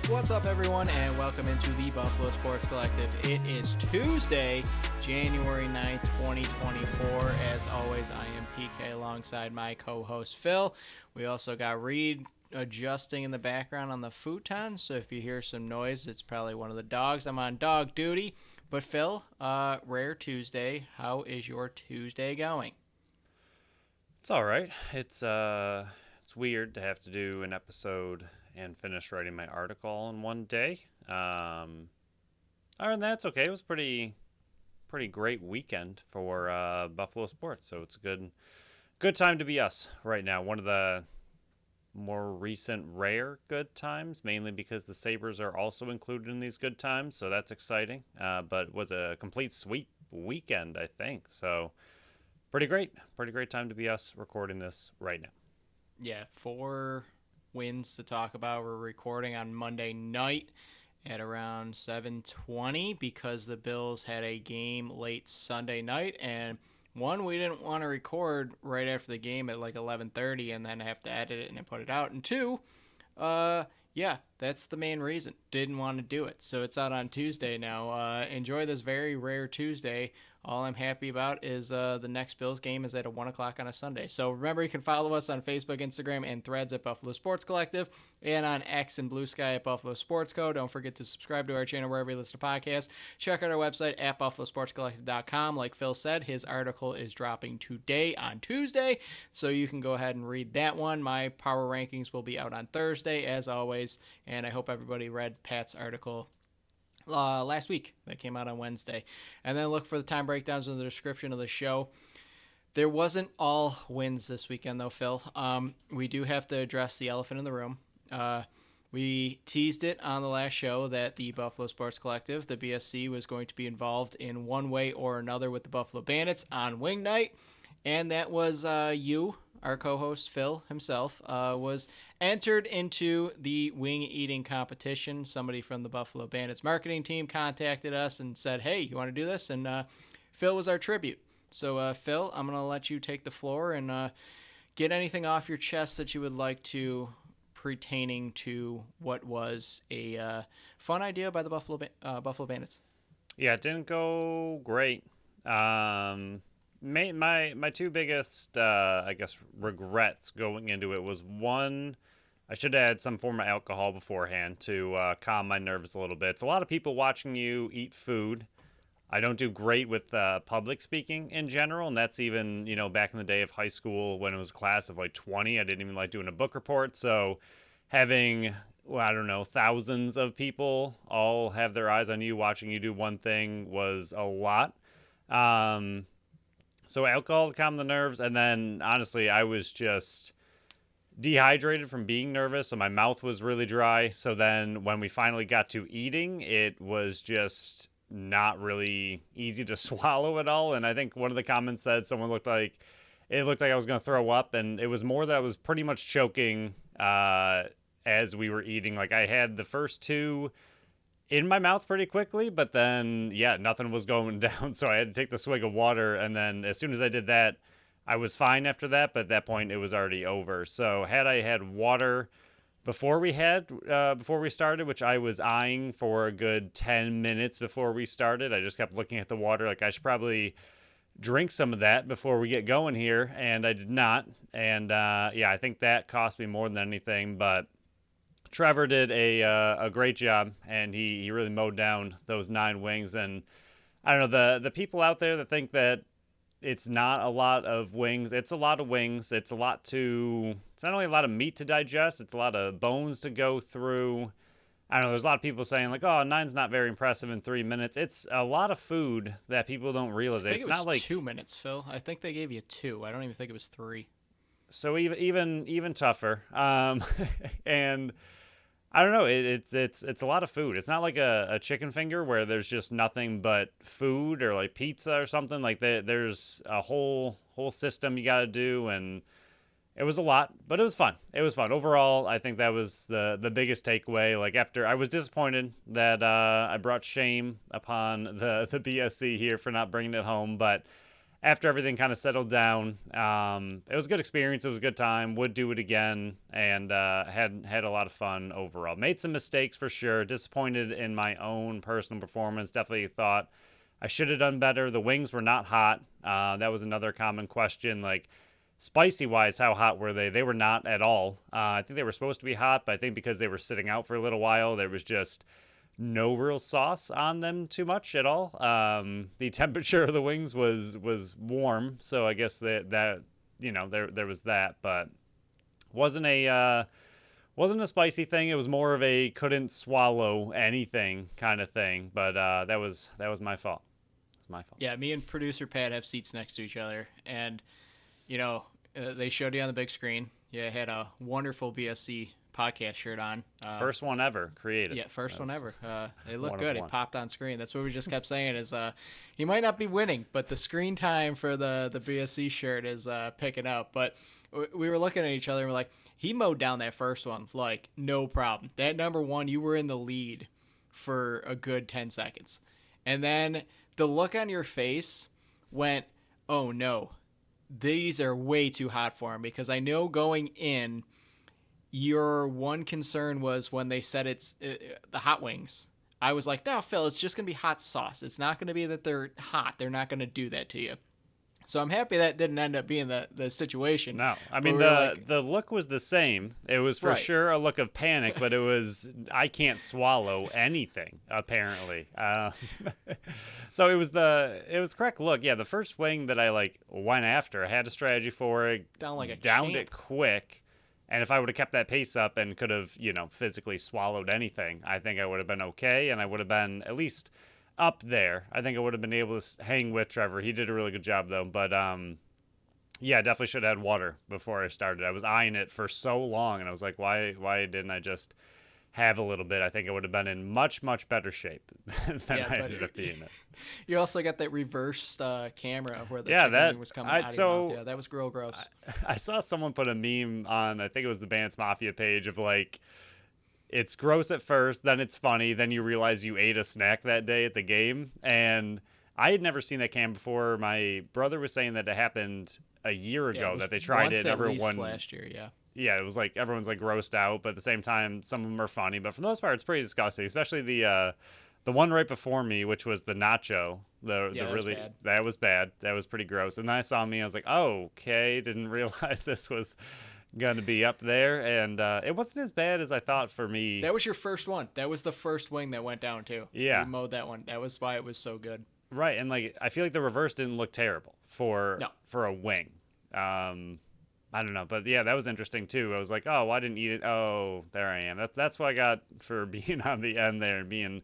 What's up, everyone, and welcome into the Buffalo Sports Collective. It is Tuesday, January 9th, 2024. As always, I am PK alongside my co-host Phil. We also got Reed adjusting in the background on the futon, so if you hear some noise, it's probably one of the dogs. I'm on dog duty. But Phil, rare Tuesday. How is your Tuesday going? It's all right. It's weird to have to do an episode and finish writing my article in one day. Other than that, it's okay. It was pretty great weekend for Buffalo sports. So it's a good time to be us right now. One of the more recent rare good times, mainly because the Sabres are also included in these good times. So that's exciting. But it was a complete sweep weekend, I think. So pretty great time to be us recording this right now. Yeah, 4 wins to talk about. We're recording on Monday night at around 7:20 because the Bills had a game late Sunday night, and one, we didn't want to record right after the game at like 11:30 and then have to edit it and then put it out, and two, yeah, that's the main reason. Didn't want to do it. So it's out on Tuesday now. Enjoy this very rare Tuesday. All I'm happy about is the next Bills game is at 1 o'clock on a Sunday. So remember, you can follow us on Facebook, Instagram, and Threads at Buffalo Sports Collective, and on X and Blue Sky at Buffalo Sports Co. Don't forget to subscribe to our channel wherever you listen to podcasts. Check out our website at buffalosportscollective.com. Like Phil said, his article is dropping today on Tuesday, so you can go ahead and read that one. My power rankings will be out on Thursday, as always, and I hope everybody read Pat's article last week that came out on Wednesday. And then look for the time breakdowns in the description of the show. There wasn't all wins this weekend, though, Phil. We do have to address the elephant in the room. We teased it on the last show that the Buffalo Sports Collective, the BSC, was going to be involved in one way or another with the Buffalo Bandits on wing night. And that was you, our co-host Phil himself, was entered into the wing eating competition. Somebody from the Buffalo Bandits marketing team contacted us and said, hey, you want to do this? And Phil was our tribute. So Phil, I'm going to let you take the floor and get anything off your chest that you would like to, pertaining to what was a fun idea by the Buffalo Bandits. Yeah, it didn't go great. My two biggest, regrets going into it was, one, I should have had some form of alcohol beforehand to calm my nerves a little bit. It's a lot of people watching you eat food. I don't do great with public speaking in general, and that's even, back in the day of high school when it was a class of like 20. I didn't even like doing a book report, so having, thousands of people all have their eyes on you watching you do one thing was a lot. So alcohol to calm the nerves, and then honestly, I was just dehydrated from being nervous, so my mouth was really dry. So then when we finally got to eating, it was just not really easy to swallow at all. And I think one of the comments said it looked like I was going to throw up, and it was more that I was pretty much choking as we were eating. Like, I had the first two in my mouth pretty quickly, but then, nothing was going down, so I had to take the swig of water, and then as soon as I did that, I was fine after that, but at that point, it was already over. So had I had water before we started, which I was eyeing for a good 10 minutes before we started, I just kept looking at the water, like I should probably drink some of that before we get going here, and I did not, and I think that cost me more than anything, but Trevor did a great job, and he really mowed down those 9 wings. And I don't know, the people out there that think that it's not a lot of wings, it's a lot of wings. It's not only a lot of meat to digest, it's a lot of bones to go through. I don't know, there's a lot of people saying like, oh, 9's not very impressive in 3 minutes. It's a lot of food that people don't realize. I think it's it was not like 2 minutes, Phil. I think they gave you 2. I don't even think it was 3. So even tougher. And I don't know. It's a lot of food. It's not like a chicken finger where there's just nothing but food, or like pizza or something. Like there's a whole system you got to do, and it was a lot, but it was fun. Overall, I think that was the biggest takeaway. Like, after, I was disappointed that I brought shame upon the BSC here for not bringing it home, but after everything kind of settled down, it was a good experience. It was a good time. Would do it again, and had a lot of fun overall. Made some mistakes for sure. Disappointed in my own personal performance. Definitely thought I should have done better. The wings were not hot. That was another common question. Like, spicy wise, how hot were they? They were not at all. I think they were supposed to be hot, but I think because they were sitting out for a little while, there was just no real sauce on them too much at all. The temperature of the wings was warm, so I guess that you know, there was that, but wasn't a spicy thing. It was more of a couldn't swallow anything kind of thing. But that was my fault. It's my fault. Yeah, me and producer Pat have seats next to each other, and you know, they showed you on the big screen. Yeah, I had a wonderful BSC podcast shirt on. First one ever created. Yeah, first one ever. It looked good. It popped on screen. That's what we just kept saying is he might not be winning, but the screen time for the BSC shirt is picking up. But we were looking at each other and we're like, he mowed down that first one like no problem. That number one, you were in the lead for a good 10 seconds. And then the look on your face went, oh no, these are way too hot for him, because I know going in, your one concern was when they said it's the hot wings. I was like, no, Phil, it's just going to be hot sauce. It's not going to be that they're hot. They're not going to do that to you. So I'm happy that didn't end up being the situation. No, I mean, the look was the same. It was for sure a look of panic, but it was, I can't swallow anything, apparently. So it was the correct look. Yeah, the first wing that I went after, I had a strategy for it. Downed it quick. And if I would have kept that pace up and could have, physically swallowed anything, I think I would have been okay, and I would have been at least up there. I think I would have been able to hang with Trevor. He did a really good job, though. But, yeah, definitely should have had water before I started. I was eyeing it for so long, and I was like, why didn't I just have a little bit? I think I would have been in much, much better shape than I ended up being in. You also got that reversed camera where the chicken was coming out of your mouth. Yeah, that was real gross. I saw someone put a meme on, I think it was the Bandits Mafia page, of it's gross at first, then it's funny, then you realize you ate a snack that day at the game. And I had never seen that cam before. My brother was saying that it happened a year ago, that they tried it. Everyone last year, yeah. Yeah, it was everyone's grossed out, but at the same time, some of them are funny. But for the most part, it's pretty disgusting, especially the one right before me, which was the nacho. That was bad. That was pretty gross. And then I saw me, I was like, oh, okay, didn't realize this was going to be up there. And it wasn't as bad as I thought for me. That was your first one. That was the first wing that went down, too. Yeah. You mowed that one. That was why it was so good. Right, and I feel like the reverse didn't look terrible for a wing. I don't know, but yeah, that was interesting too. I was like, oh, I didn't eat it. Oh, there I am. That's what I got for being on the end there and being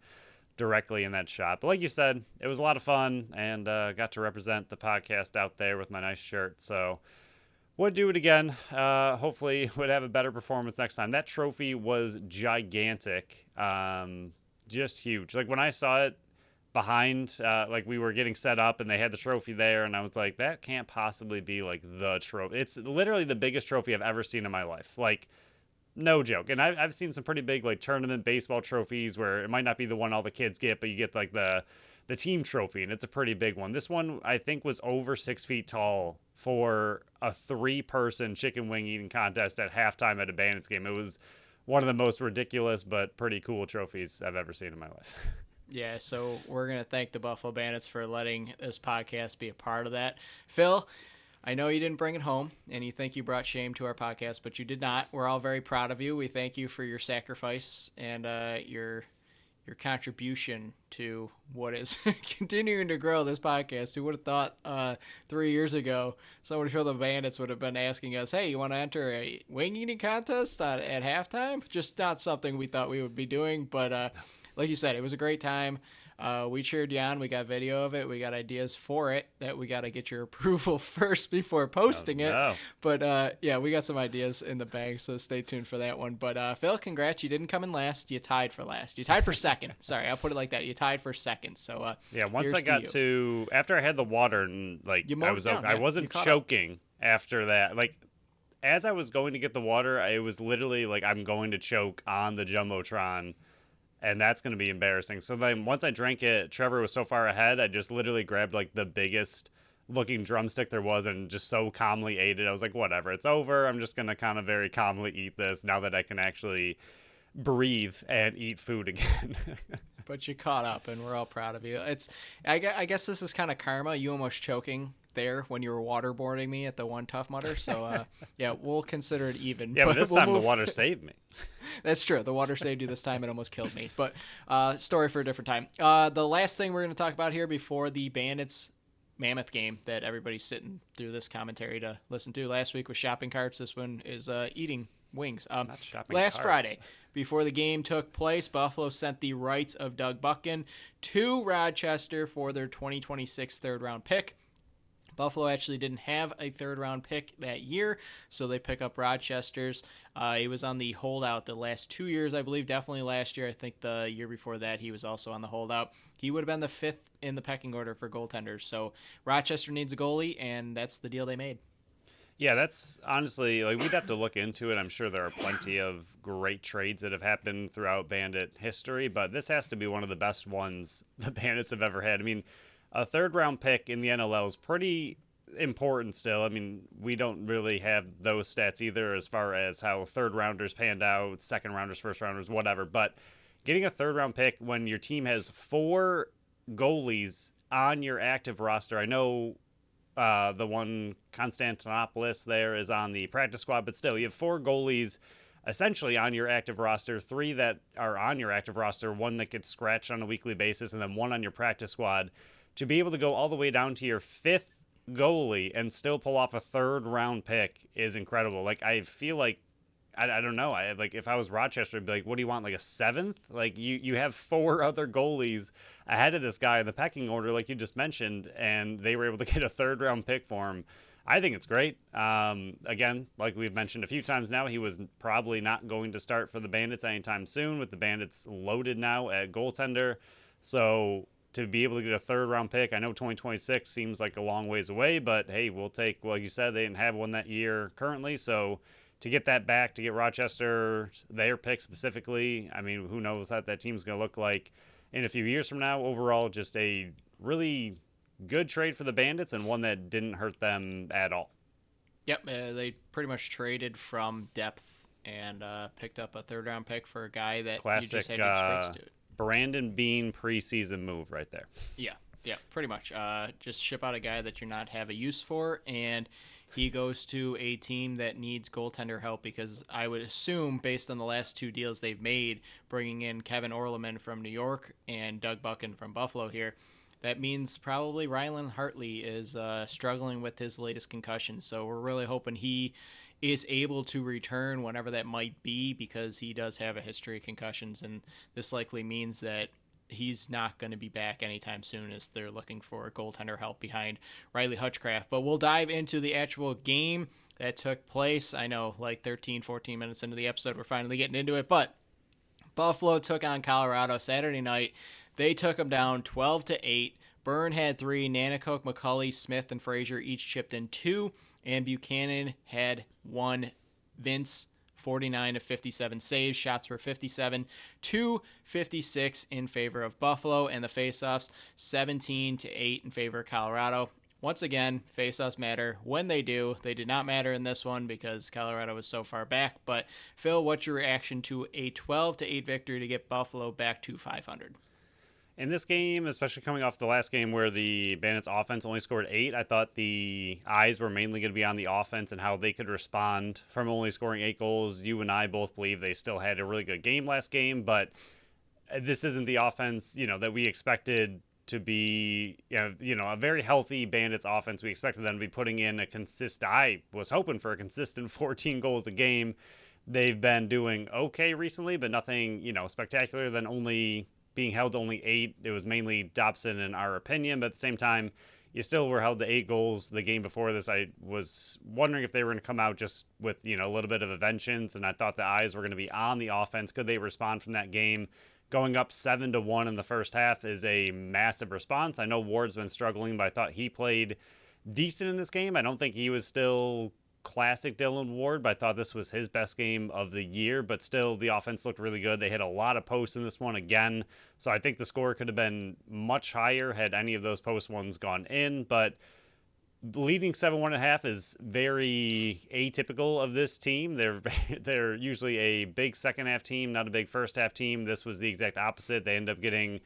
directly in that shot. But like you said, it was a lot of fun, and got to represent the podcast out there with my nice shirt. So would do it again. Hopefully would have a better performance next time. That trophy was gigantic, just huge. When I saw it behind, we were getting set up and they had the trophy there, and I was like, that can't possibly be the trophy. It's literally the biggest trophy I've ever seen in my life. No joke. And I've seen some pretty big tournament baseball trophies where it might not be the one all the kids get, but you get the team trophy, and it's a pretty big one. This one I think was over 6 feet tall for a 3-person chicken wing eating contest at halftime at a Bandits game. It was one of the most ridiculous but pretty cool trophies I've ever seen in my life. Yeah, so we're going to thank the Buffalo Bandits for letting this podcast be a part of that. Phil, I know you didn't bring it home, and you think you brought shame to our podcast, but you did not. We're all very proud of you. We thank you for your sacrifice and your contribution to what is continuing to grow this podcast. Who would have thought 3 years ago somebody from the Bandits would have been asking us, hey, you want to enter a wing eating contest at halftime? Just not something we thought we would be doing, but like you said, it was a great time. We cheered you on. We got video of it. We got ideas for it that we got to get your approval first before posting it. But, yeah, we got some ideas in the bag, so stay tuned for that one. But, Phil, congrats. You didn't come in last. You tied for last. You tied for second. Sorry, I'll put it like that. You tied for second. So, yeah, once I got to after I had the water and, I wasn't choking after that. As I was going to get the water, it was literally I'm going to choke on the Jumbotron. And that's going to be embarrassing. So then once I drank it, Trevor was so far ahead, I just literally grabbed the biggest looking drumstick there was and just so calmly ate it. I was like, whatever, it's over. I'm just going to kind of very calmly eat this now that I can actually breathe and eat food again. But you caught up, and we're all proud of you. I guess this is kind of karma. You almost choking there when you were waterboarding me at the one Tough Mudder. So, yeah, we'll consider it even. Yeah, but this time the water saved me. That's true. The water saved you this time. It almost killed me. But story for a different time. The last thing we're going to talk about here before the Bandits Mammoth game that everybody's sitting through this commentary to listen to. Last week was shopping carts. This one is eating wings. Not shopping last carts. Friday, before the game took place, Buffalo sent the rights of Doug Buchan to Rochester for their 2026 third-round pick. Buffalo actually didn't have a third-round pick that year, so they pick up Rochester's. He was on the holdout the last 2 years, I believe. Definitely last year. I think the year before that he was also on the holdout. He would have been the fifth in the pecking order for goaltenders. So Rochester needs a goalie, and that's the deal they made. Yeah, that's honestly, like, we'd have to look into it. I'm sure there are plenty of great trades that have happened throughout Bandit history, but this has to be one of the best ones the Bandits have ever had. I mean, a third-round pick in the NLL is pretty important still. I mean, we don't really have those stats either as far as how third-rounders panned out, second-rounders, first-rounders, whatever. But getting a third-round pick when your team has 4 goalies on your active roster, I know the one Constantinopolis there is on the practice squad, but still, you have 4 goalies essentially on your active roster, 3 that are on your active roster, 1 that gets scratched on a weekly basis, and then 1 on your practice squad. To be able to go all the way down to your 5th goalie and still pull off a third-round pick is incredible. Like, I feel like, I don't know. Like, if I was Rochester, I'd be like, what do you want, like a 7th? Like, you have 4 other goalies ahead of this guy in the pecking order, like you just mentioned, and they were able to get a third-round pick for him. I think it's great. Again, like we've mentioned a few times now, he was probably not going to start for the Bandits anytime soon, with the Bandits loaded now at goaltender. So to be able to get a third-round pick, I know 2026 seems like a long ways away, but hey, we'll take, well, you said they didn't have one that year currently, so to get that back, to get Rochester, their pick specifically, I mean, who knows what that team's going to look like in a few years from now. Overall, just a really good trade for the Bandits and one that didn't hurt them at all. Yep, they pretty much traded from depth and picked up a third-round pick for a guy that classic, you just had experience to. Brandon Bean preseason move right there. Yeah, pretty much. Just ship out a guy that you're not have a use for, and he goes to a team that needs goaltender help, because I would assume, based on the last 2 deals they've made, bringing in Kevin Orleman from New York and Doug Buchan from Buffalo here, that means probably Rylan Hartley is struggling with his latest concussion. So we're really hoping he is able to return whenever that might be, because he does have a history of concussions, and this likely means that he's not going to be back anytime soon, as they're looking for goaltender help behind Riley Hutchcraft. But we'll dive into the actual game that took place. I know, like 13, 14 minutes into the episode, we're finally getting into it, but Buffalo took on Colorado Saturday night. They took them down 12-8. Byrne had 3. Nanacoke, McCulley, Smith, and Frazier each chipped in 2. And Buchanan had 1. Vince, 49 of 57 saves. Shots were 57 to 56 in favor of Buffalo. And the faceoffs, 17-8 in favor of Colorado. Once again, faceoffs matter when they do. They did not matter in this one because Colorado was so far back. But Phil, what's your reaction to a 12-8 victory to get Buffalo back to 500? In this game, especially coming off the last game where the Bandits offense only scored 8, I thought the eyes were mainly going to be on the offense and how they could respond from only scoring 8 goals. You and I both believe they still had a really good game last game, but this isn't the offense, that we expected to be, a very healthy Bandits offense. We expected them to be putting in I was hoping for a consistent 14 goals a game. They've been doing okay recently, but nothing, spectacular than only being held to only 8. It was mainly Dobson in our opinion, but at the same time, you still were held to 8 goals the game before this. I was wondering if they were going to come out just with, a little bit of a vengeance, and I thought the eyes were going to be on the offense. Could they respond from that game? Going up 7-1 in the first half is a massive response. I know Ward's been struggling, but I thought he played decent in this game. I don't think he was still classic Dylan Ward, but I thought this was his best game of the year. But still, the offense looked really good. They hit a lot of posts in this one again, so I think the score could have been much higher had any of those post ones gone in. But leading 7-1 at half is very atypical of this team. They're usually a big second half team, not a big first half team. This was the exact opposite. They end up getting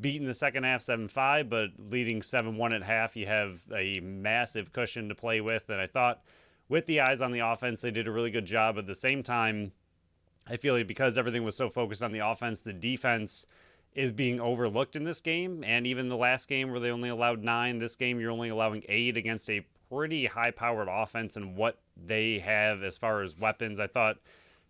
beaten the second half 7-5, but leading 7-1 at half, you have a massive cushion to play with. And I thought with the eyes on the offense, they did a really good job. At the same time, I feel like because everything was so focused on the offense, the defense is being overlooked in this game. And even the last game where they only allowed 9, this game you're only allowing 8 against a pretty high-powered offense and what they have as far as weapons. I thought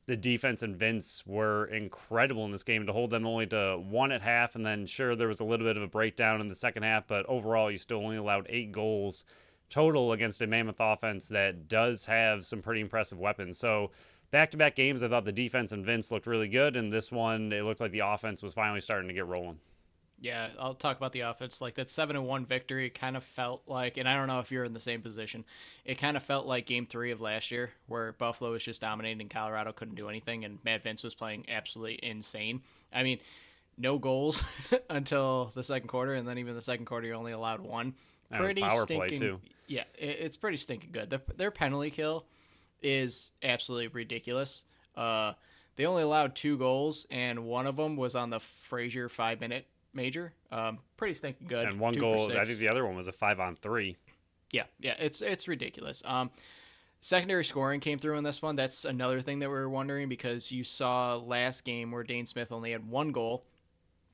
the defense and Vince were incredible in this game to hold them only to 1 at half. And then, sure, there was a little bit of a breakdown in the second half, but overall, you still only allowed 8 goals total against a Mammoth offense that does have some pretty impressive weapons. So, back-to-back games, I thought the defense and Vince looked really good. And this one, it looked like the offense was finally starting to get rolling. Yeah, I'll talk about the offense. Like that 7-1 victory kind of felt like, and I don't know if you're in the same position, it kind of felt like game 3 of last year where Buffalo was just dominating and Colorado couldn't do anything and Matt Vince was playing absolutely insane. I mean, no goals until the second quarter, and then even the second quarter you only allowed 1. And pretty power play too. Yeah, it's pretty stinking good. Their penalty kill is absolutely ridiculous. They only allowed 2 goals, and one of them was on the Frazier 5-minute major. Pretty stinking good. And one goal, I think the other one was a 5-on-3. Yeah, it's ridiculous. Secondary scoring came through in this one. That's another thing that we were wondering because you saw last game where Dane Smith only had 1 goal,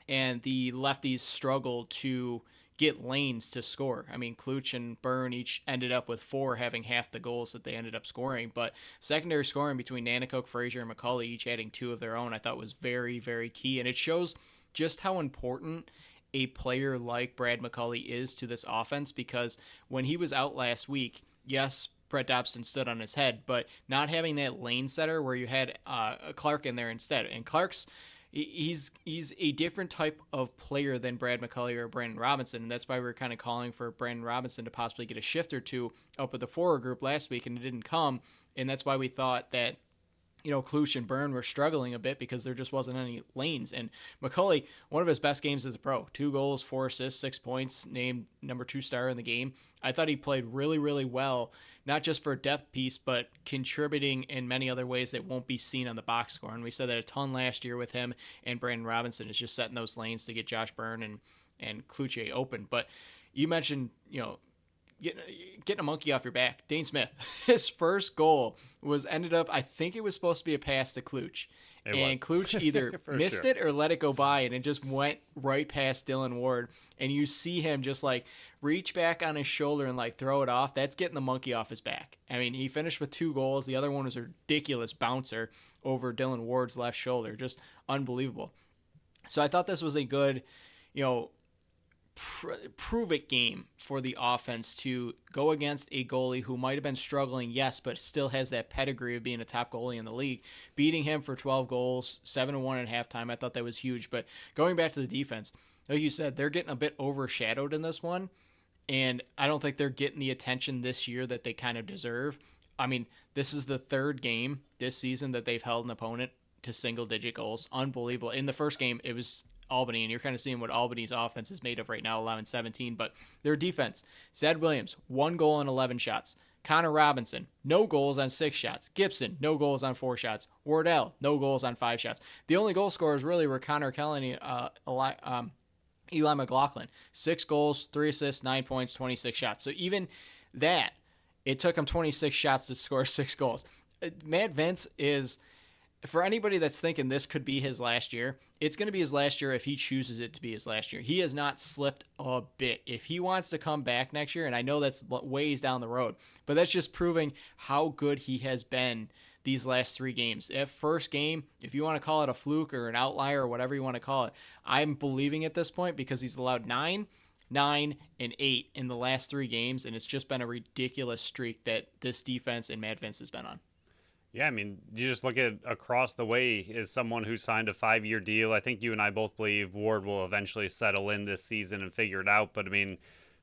and the lefties struggled to get lanes to score. I mean, Kluch and Byrne each ended up with 4 having half the goals that they ended up scoring, but secondary scoring between Nanticoke, Frazier, and McCauley each adding 2 of their own I thought was very, very key, and it shows just how important a player like Brad McCauley is to this offense because when he was out last week, yes, Brett Dobson stood on his head, but not having that lane setter where you had Clark in there instead. And Clark's he's a different type of player than Brad McCauley or Brandon Robinson, and that's why we were kind of calling for Brandon Robinson to possibly get a shift or 2 up with the forward group last week, and it didn't come, and that's why we thought that Kluch and Byrne were struggling a bit because there just wasn't any lanes. And McCauley, one of his best games as a pro, 2 goals, 4 assists, 6 points, named number 2 star in the game. I thought he played really, really well, not just for a depth piece, but contributing in many other ways that won't be seen on the box score. And we said that a ton last year with him, and Brandon Robinson is just setting those lanes to get Josh Byrne and Kluche open. But you mentioned, getting a monkey off your back. Dane Smith, his first goal ended up, I think it was supposed to be a pass to Kluch. Kluch either missed it or let it go by, and it just went right past Dylan Ward. And you see him just like reach back on his shoulder and like throw it off. That's getting the monkey off his back. I mean, he finished with 2 goals. The other one was a ridiculous bouncer over Dylan Ward's left shoulder. Just unbelievable. So I thought this was a good, prove-it game for the offense to go against a goalie who might have been struggling, yes, but still has that pedigree of being a top goalie in the league. Beating him for 12 goals, 7-1 at halftime, I thought that was huge. But going back to the defense, like you said, they're getting a bit overshadowed in this one, and I don't think they're getting the attention this year that they kind of deserve. I mean, this is the 3rd game this season that they've held an opponent to single-digit goals. Unbelievable. In the first game, it was Albany, and you're kind of seeing what Albany's offense is made of right now, allowing 17, but their defense, Zed Williams, 1 goal on 11 shots. Connor Robinson, no goals on 6 shots. Gibson, no goals on 4 shots. Wardell, no goals on 5 shots. The only goal scorers really were Connor Kelly and Eli McLaughlin. 6 goals, 3 assists, 9 points, 26 shots. So even that, it took him 26 shots to score 6 goals. Matt Vince is, for anybody that's thinking this could be his last year, it's going to be his last year if he chooses it to be his last year. He has not slipped a bit. If he wants to come back next year, and I know that's ways down the road, but that's just proving how good he has been these last 3 games. First game, if you want to call it a fluke or an outlier or whatever you want to call it, I'm believing at this point because he's allowed 9, 9, and 8 in the last 3 games, and it's just been a ridiculous streak that this defense and Matt Vince has been on. Yeah, I mean, you just look at across the way as someone who signed a 5-year deal. I think you and I both believe Ward will eventually settle in this season and figure it out. But, I mean,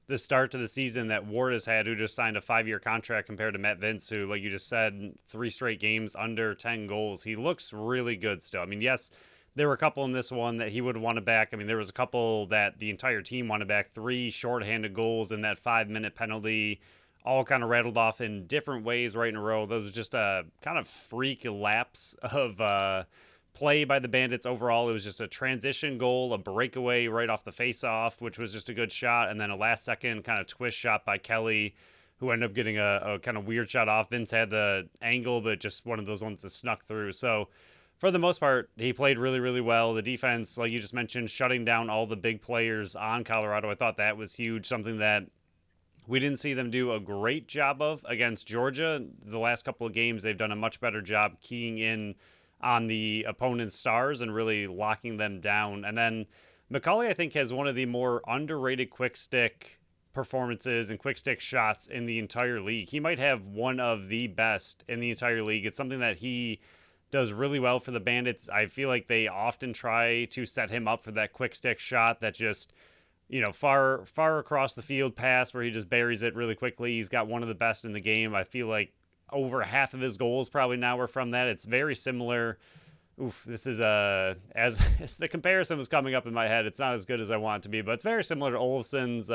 the start to the season that Ward has had, who just signed a 5-year contract compared to Matt Vince, who, like you just said, 3 straight games under 10 goals. He looks really good still. I mean, yes, there were a couple in this one that he would have wanted back. I mean, there was a couple that the entire team wanted back. 3 shorthanded goals and that 5-minute penalty all kind of rattled off in different ways right in a row. Those was just a kind of freak lapse of play by the Bandits overall. It was just a transition goal, a breakaway right off the face-off, which was just a good shot, and then a last-second kind of twist shot by Kelly, who ended up getting a kind of weird shot off. Vince had the angle, but just one of those ones that snuck through. So for the most part, he played really, really well. The defense, like you just mentioned, shutting down all the big players on Colorado, I thought that was huge, something that we didn't see them do a great job of against Georgia. The last couple of games, they've done a much better job keying in on the opponent's stars and really locking them down. And then McCauley, I think, has one of the more underrated quick stick performances and quick stick shots in the entire league. He might have one of the best in the entire league. It's something that he does really well for the Bandits. I feel like they often try to set him up for that quick stick shot that just, far across the field pass where he just buries it really quickly. He's got one of the best in the game. I feel like over half of his goals probably now are from that. It's very similar. This is as the comparison was coming up in my head, it's not as good as I want it to be, but it's very similar to Olafson's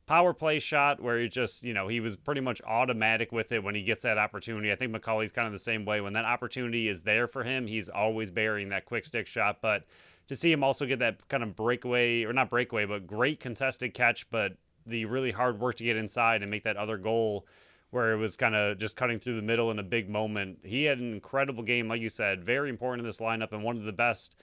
power play shot where he just, he was pretty much automatic with it when he gets that opportunity. I think McCauley's kind of the same way. When that opportunity is there for him, he's always burying that quick stick shot. But to see him also get that kind of breakaway, or not breakaway, but great contested catch, but the really hard work to get inside and make that other goal where it was kind of just cutting through the middle in a big moment. He had an incredible game, like you said, very important in this lineup and one of the best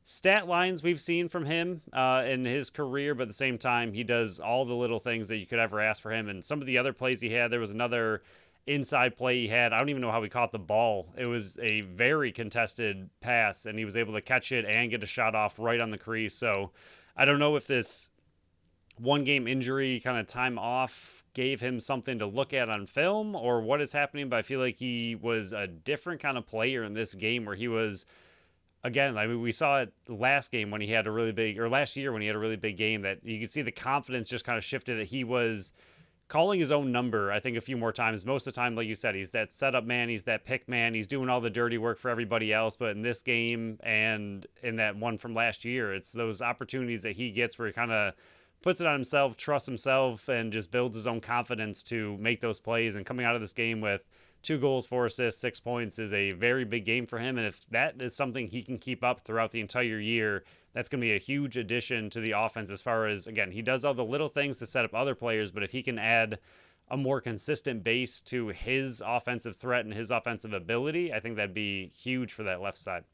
stat lines we've seen from him in his career, but at the same time, he does all the little things that you could ever ask for him. And some of the other plays he had, there was another inside play he had. I don't even know how he caught the ball. It was a very contested pass, and he was able to catch it and get a shot off right on the crease. So I don't know if this one-game injury kind of time off gave him something to look at on film or what is happening, but I feel like he was a different kind of player in this game where he was, again, I mean, we saw it last game when he had a really big, or last year when he had a really big game, that you could see the confidence just kind of shifted, that he was calling his own number, I think, a few more times. Most of the time, like you said, he's that setup man, he's that pick man, he's doing all the dirty work for everybody else. But in this game and in that one from last year, it's those opportunities that he gets where he kind of puts it on himself, trusts himself, and just builds his own confidence to make those plays. And coming out of this game with 2 goals, 4 assists, 6 points is a very big game for him. And if that is something he can keep up throughout the entire year, that's going to be a huge addition to the offense as far as, again, he does all the little things to set up other players, but if he can add a more consistent base to his offensive threat and his offensive ability, I think that'd be huge for that left side.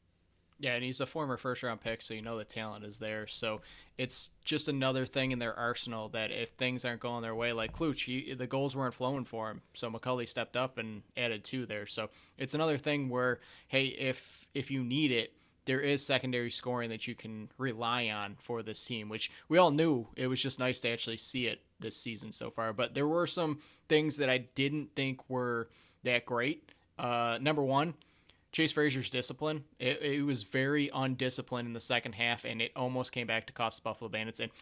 Yeah, and he's a former first-round pick, so the talent is there. So it's just another thing in their arsenal that if things aren't going their way, like Kluch, the goals weren't flowing for him, so McCauley stepped up and added 2 there. So it's another thing where, hey, if you need it, there is secondary scoring that you can rely on for this team, which we all knew. It was just nice to actually see it this season so far. But there were some things that I didn't think were that great. Number one, Chase Frazier's discipline. It was very undisciplined in the second half, and it almost came back to cost the Buffalo Bandits. And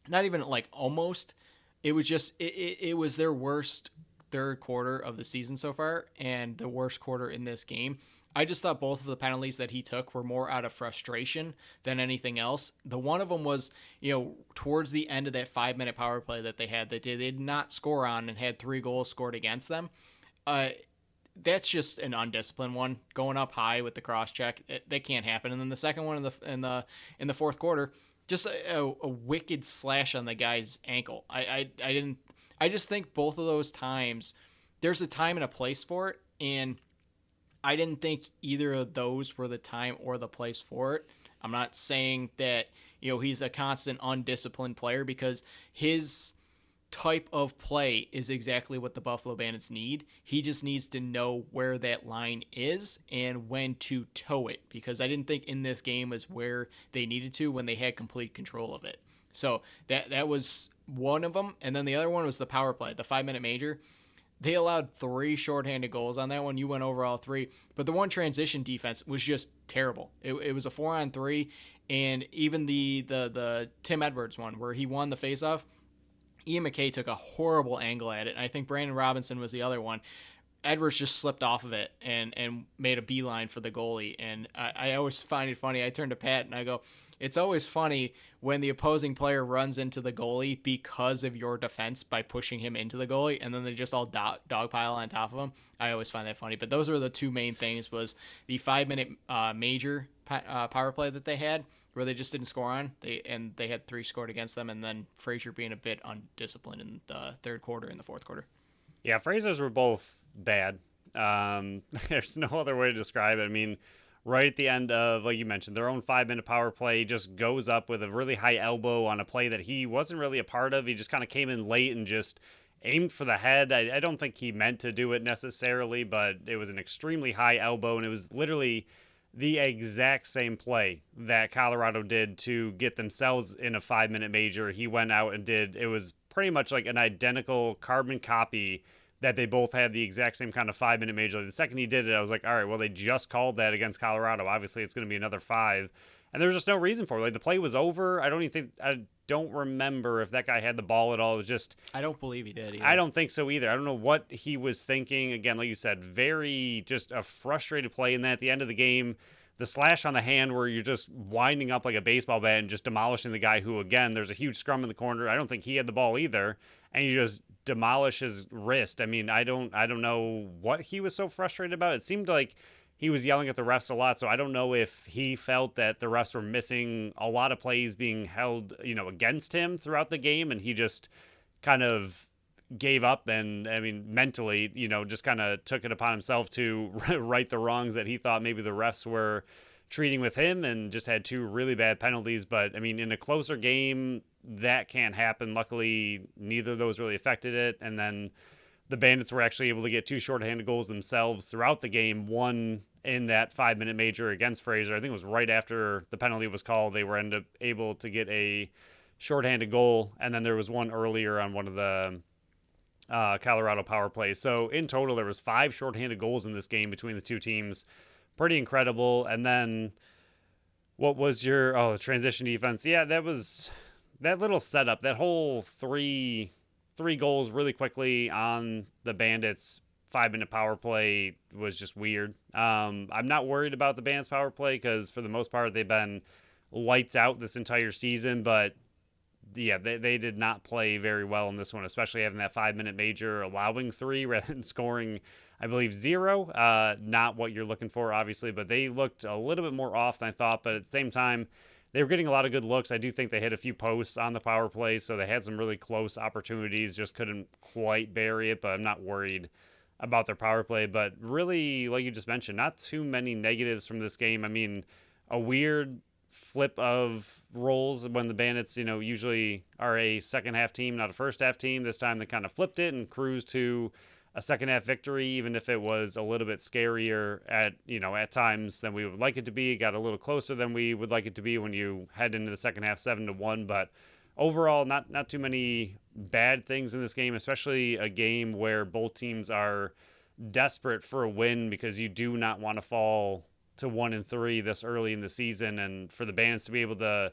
not even like almost. It was just it was their worst third quarter of the season so far, and the worst quarter in this game. I just thought both of the penalties that he took were more out of frustration than anything else. The one of them was, towards the end of that 5-minute power play that they had, that they did not score on and had 3 goals scored against them. That's just an undisciplined one, going up high with the cross check. That can't happen. And then the second one in the fourth quarter, just a wicked slash on the guy's ankle. I just think both of those times, there's a time and a place for it, and I didn't think either of those were the time or the place for it. I'm not saying that he's a constant undisciplined player, because his type of play is exactly what the Buffalo Bandits need. He just needs to know where that line is and when to toe it, because I didn't think in this game was where they needed to when they had complete control of it. So that was one of them. And then the other one was the power play, the 5-minute major. They allowed 3 shorthanded goals on that one. You went over all 3. But the one transition defense was just terrible. It was a 4-on-3. And even the Tim Edwards one where he won the faceoff, Ian McKay took a horrible angle at it. And I think Brandon Robinson was the other one. Edwards just slipped off of it and made a beeline for the goalie. And I always find it funny. I turned to Pat and I go, it's always funny when the opposing player runs into the goalie because of your defense by pushing him into the goalie, and then they just all dogpile on top of him. I always find that funny. But those were the two main things: was the 5-minute major power play that they had, where they just didn't score on. They had 3 scored against them, and then Frazier being a bit undisciplined in the third quarter and the fourth quarter. Yeah, Frazier's were both bad. There's no other way to describe it. I mean, right at the end of, like you mentioned, their own 5-minute power play, he just goes up with a really high elbow on a play that he wasn't really a part of. He just kind of came in late and just aimed for the head. I don't think he meant to do it necessarily, but it was an extremely high elbow, and it was literally the exact same play that Colorado did to get themselves in a 5-minute major. He went out and did, it was pretty much like an identical carbon copy that they both had the exact same kind of 5-minute major. Like the second he did it, I was like, all right, well, they just called that against Colorado. Obviously, it's going to be another 5. And there was just no reason for it. Like, the play was over. I don't remember if that guy had the ball at all. It was just... I don't believe he did either. I don't think so either. I don't know what he was thinking. Again, like you said, very just a frustrated play. And then at the end of the game, the slash on the hand where you're just winding up like a baseball bat and just demolishing the guy who, again, there's a huge scrum in the corner. I don't think he had the ball either. And you just demolish his wrist. I mean, I don't know what he was so frustrated about. It seemed like he was yelling at the refs a lot, so I don't know if he felt that the refs were missing a lot of plays being held, against him throughout the game, and he just kind of gave up and, I mean, mentally, just kind of took it upon himself to right the wrongs that he thought maybe the refs were treating with him, and just had 2 really bad penalties. But, I mean, in a closer game, that can't happen. Luckily, neither of those really affected it, and then the Bandits were actually able to get 2 shorthanded goals themselves throughout the game, one in that 5-minute major against Frazier. I think it was right after the penalty was called. They were able to get a shorthanded goal, and then there was one earlier on one of the Colorado power plays. So in total, there was 5 shorthanded goals in this game between the 2 teams. Pretty incredible. And then what was your transition defense? Yeah, that was that little setup, that whole three goals really quickly on the Bandits 5-minute power play was just weird. I'm not worried about the Bandits power play because for the most part they've been lights out this entire season, but yeah, they did not play very well in this one, especially having that 5-minute major, allowing 3 rather than scoring, I believe, 0. Not what you're looking for, obviously, but they looked a little bit more off than I thought. But at the same time, they were getting a lot of good looks. I do think they hit a few posts on the power play, so they had some really close opportunities, just couldn't quite bury it. But I'm not worried about their power play. But really, like you just mentioned, not too many negatives from this game. I mean, a weird flip of roles when the Bandits, usually are a second half team, not a first half team. This time they kind of flipped it and cruised to a second half victory, even if it was a little bit scarier at times than we would like it to be. It got a little closer than we would like it to be when you head into the second half 7-1. But overall, not too many bad things in this game, especially a game where both teams are desperate for a win because you do not want to fall to 1-3 this early in the season. And for the Bandits to be able to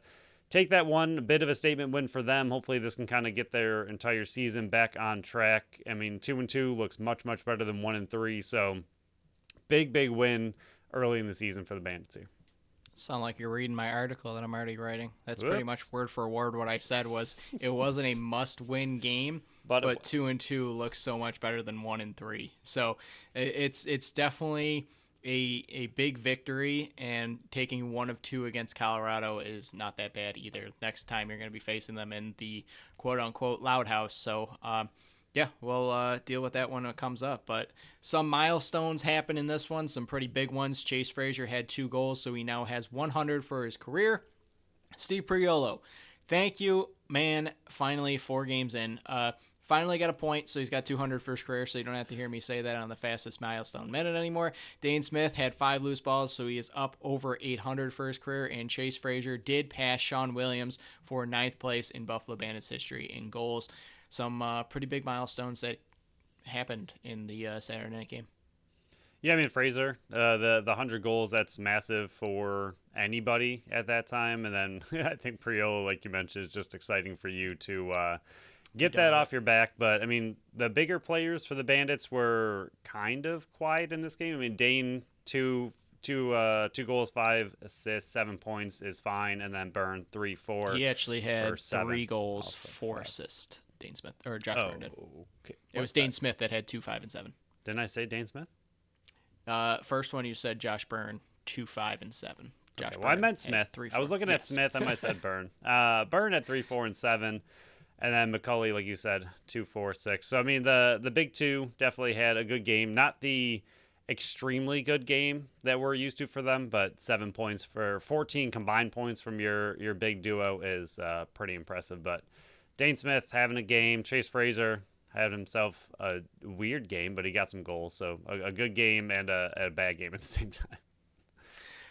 take that one, a bit of a statement win for them. Hopefully this can kind of get their entire season back on track. I mean, 2-2 looks much, much better than 1-3. So big win early in the season for the Bandits here. Sound like you're reading my article that I'm already writing. That's pretty much word for word what I said was it wasn't a must-win game, but 2-2 looks so much better than 1-3. So it's definitely a big victory, and taking 1 of 2 against Colorado is not that bad either. Next time you're going to be facing them in the quote-unquote Loud House. So, yeah, we'll deal with that when it comes up. But some milestones happen in this one, some pretty big ones. Chase Frazier had 2 goals, so he now has 100 for his career. Steve Priolo, thank you, man. Finally, 4 games in. Finally got a point, so he's got 200 for his career, so you don't have to hear me say that on the fastest milestone minute anymore. Dane Smith had 5 loose balls, so he is up over 800 for his career, and Chase Frazier did pass Sean Williams for 9th place in Buffalo Bandits history in goals. Some pretty big milestones that happened in the Saturday night game. Yeah, I mean, Frazier, the 100 goals, that's massive for anybody at that time. And then I think Priolo, like you mentioned, is just exciting for you to get that off your back. But, I mean, the bigger players for the Bandits were kind of quiet in this game. I mean, Dane, 2 two goals, 5 assists, 7 points is fine, and then Byrne 3-4. He actually had 3 goals, also 4 assists. Dane Smith or Josh Byrne did. Okay. It was Dane Smith that had 2, 5, and 7. Didn't I say Dane Smith? First one you said Josh Byrne 2, 5, and 7. Josh Well, I meant Smith. 3, I was looking at Smith. I might have said Byrne. Byrne at 3, 4, and 7. And then McCulley, like you said, 2, 4, 6. So, I mean, the big two definitely had a good game. Not the extremely good game that we're used to for them, but 7 points for 14 combined points from your big duo is pretty impressive. But Dane Smith having a game. Chase Fraser had himself a weird game, but he got some goals. So, a good game and a bad game at the same time.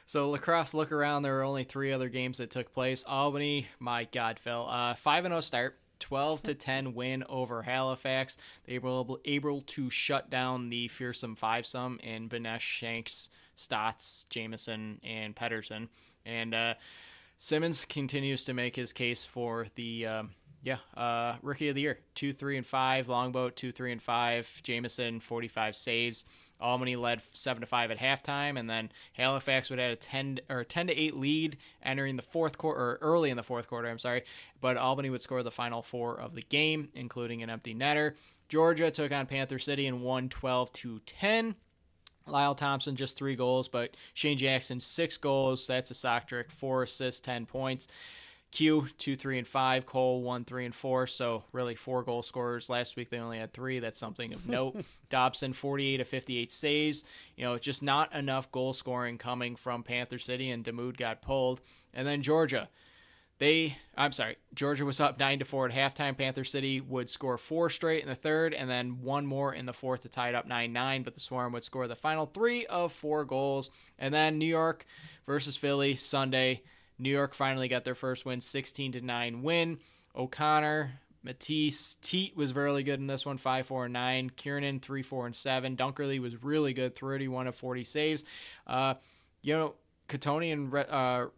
So lacrosse look around, there were only 3 other games that took place. Albany, my God, Phil, 5-0 start, 12-10 win over Halifax. They were able to shut down the fearsome fivesome in Benesh, Shanks, Stotts, Jameson, and Pedersen. And Simmons continues to make his case for the Rookie of the Year. 2, 3, and 5. Longboat 2, 3, and 5. Jameson 45 saves. Albany led 7-5 at halftime, and then Halifax would have a 10-8 lead entering the fourth quarter, or early in the fourth quarter. I'm sorry, but Albany would score the final 4 of the game, including an empty netter. Georgia took on Panther City and won 12-10. Lyle Thompson just 3 goals, but Shane Jackson 6 goals. That's a sock trick. 4 assists, 10 points. Q 2, 3, and 5. Cole 1, 3, and 4. So really 4 goal scorers. Last week they only had 3. That's something of note. Dobson 48 of 58 saves. Just not enough goal scoring coming from Panther City, and Damoud got pulled. And then Georgia. Georgia was up 9-4 at halftime. Panther City would score 4 straight in the third, and then 1 more in the fourth to tie it up 9-9. But the Swarm would score the final 3 of 4 goals. And then New York versus Philly Sunday. New York finally got their first win, 16-9 win. O'Connor, Matisse, Teat was really good in this one, 5, 4, and 9. Kiernan, 3, 4, and 7. Dunkerley was really good, 31 of 40 saves. Catoni and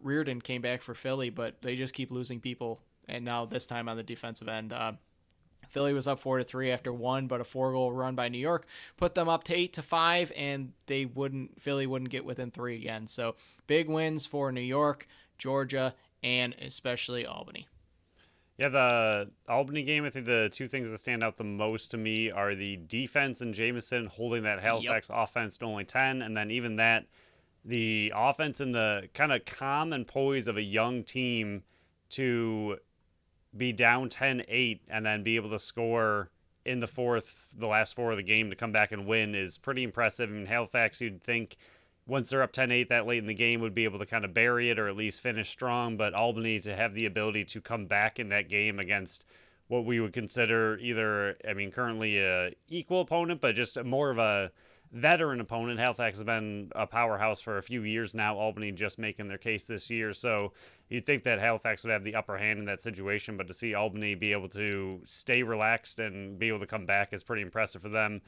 Reardon came back for Philly, but they just keep losing people, and now this time on the defensive end. Philly was up 4-3 after 1, but a 4-goal run by New York put them up to 8-5, and Philly wouldn't get within 3 again. So big wins for New York, Georgia, and especially Albany. Yeah, the Albany game, I think the 2 things that stand out the most to me are the defense and Jameson holding that Halifax offense to only 10, and then even that, the offense and the kind of calm and poise of a young team to be down 10-8 and then be able to score in the last 4 of the game to come back and win is pretty impressive. I mean, Halifax, you'd think once they're up 10-8 that late in the game would be able to kind of bury it or at least finish strong, but Albany to have the ability to come back in that game against what we would consider currently a equal opponent, but just more of a veteran opponent. Halifax has been a powerhouse for a few years now. Albany just making their case this year. So you'd think that Halifax would have the upper hand in that situation, but to see Albany be able to stay relaxed and be able to come back is pretty impressive for them.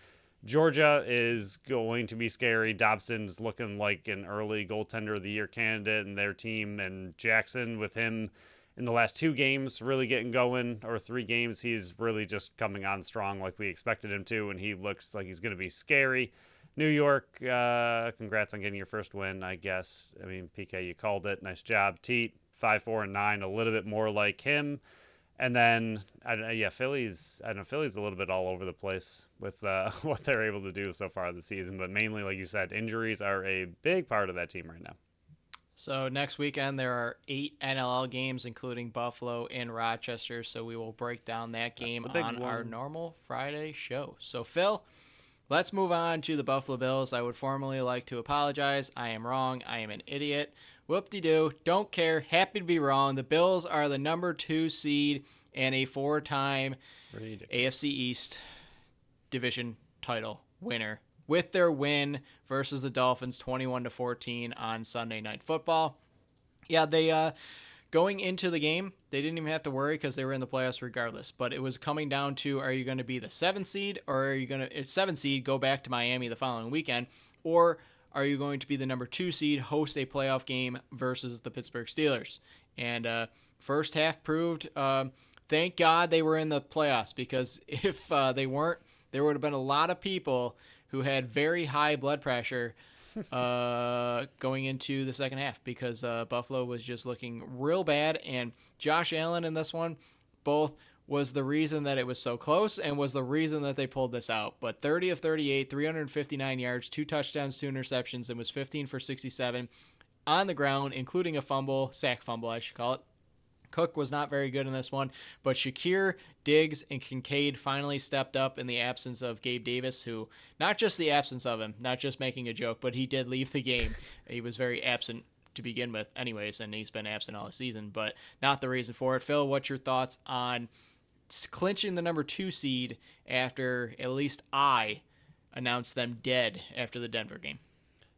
Georgia is going to be scary. Dobson's looking like an early goaltender of the year candidate in their team, and Jackson with him in the last 2 games really getting going, or 3 games, he's really just coming on strong like we expected him to, and he looks like he's going to be scary. New York, congrats on getting your first win, I guess. I mean, PK, you called it. Nice job. Teat, 5, 4, and 9, a little bit more like him. And then, Philly's a little bit all over the place with what they're able to do so far this season. But mainly, like you said, injuries are a big part of that team right now. So next weekend, there are 8 NLL games, including Buffalo and Rochester. So we will break down that game on our normal Friday show. So, Phil, let's move on to the Buffalo Bills. I would formally like to apologize. I am wrong. I am an idiot. Whoop-de-doo. Don't care. Happy to be wrong. The Bills are the number 2 seed and a 4-time AFC East division title winner with their win versus the Dolphins 21-14 on Sunday Night Football. Yeah, they going into the game, they didn't even have to worry because they were in the playoffs regardless. But it was coming down to, are you going to be the 7th seed, or are you going to, 7th seed, go back to Miami the following weekend, or are you going to be the number 2 seed, host a playoff game versus the Pittsburgh Steelers? And first half proved, thank God they were in the playoffs, because if they weren't, there would have been a lot of people who had very high blood pressure going into the second half because Buffalo was just looking real bad. And Josh Allen in this one, both was the reason that it was so close and was the reason that they pulled this out. But 30 of 38, 359 yards, 2 touchdowns, 2 interceptions, and was 15 for 67 on the ground, including a sack fumble, I should call it. Cook was not very good in this one, but Shakir, Diggs, and Kincaid finally stepped up in the absence of Gabe Davis, who, not just the absence of him, not just making a joke, but he did leave the game. He was very absent to begin with anyways, and he's been absent all season, but not the reason for it. Phil, what's your thoughts on clinching the number 2 seed after at least I announced them dead after the Denver game?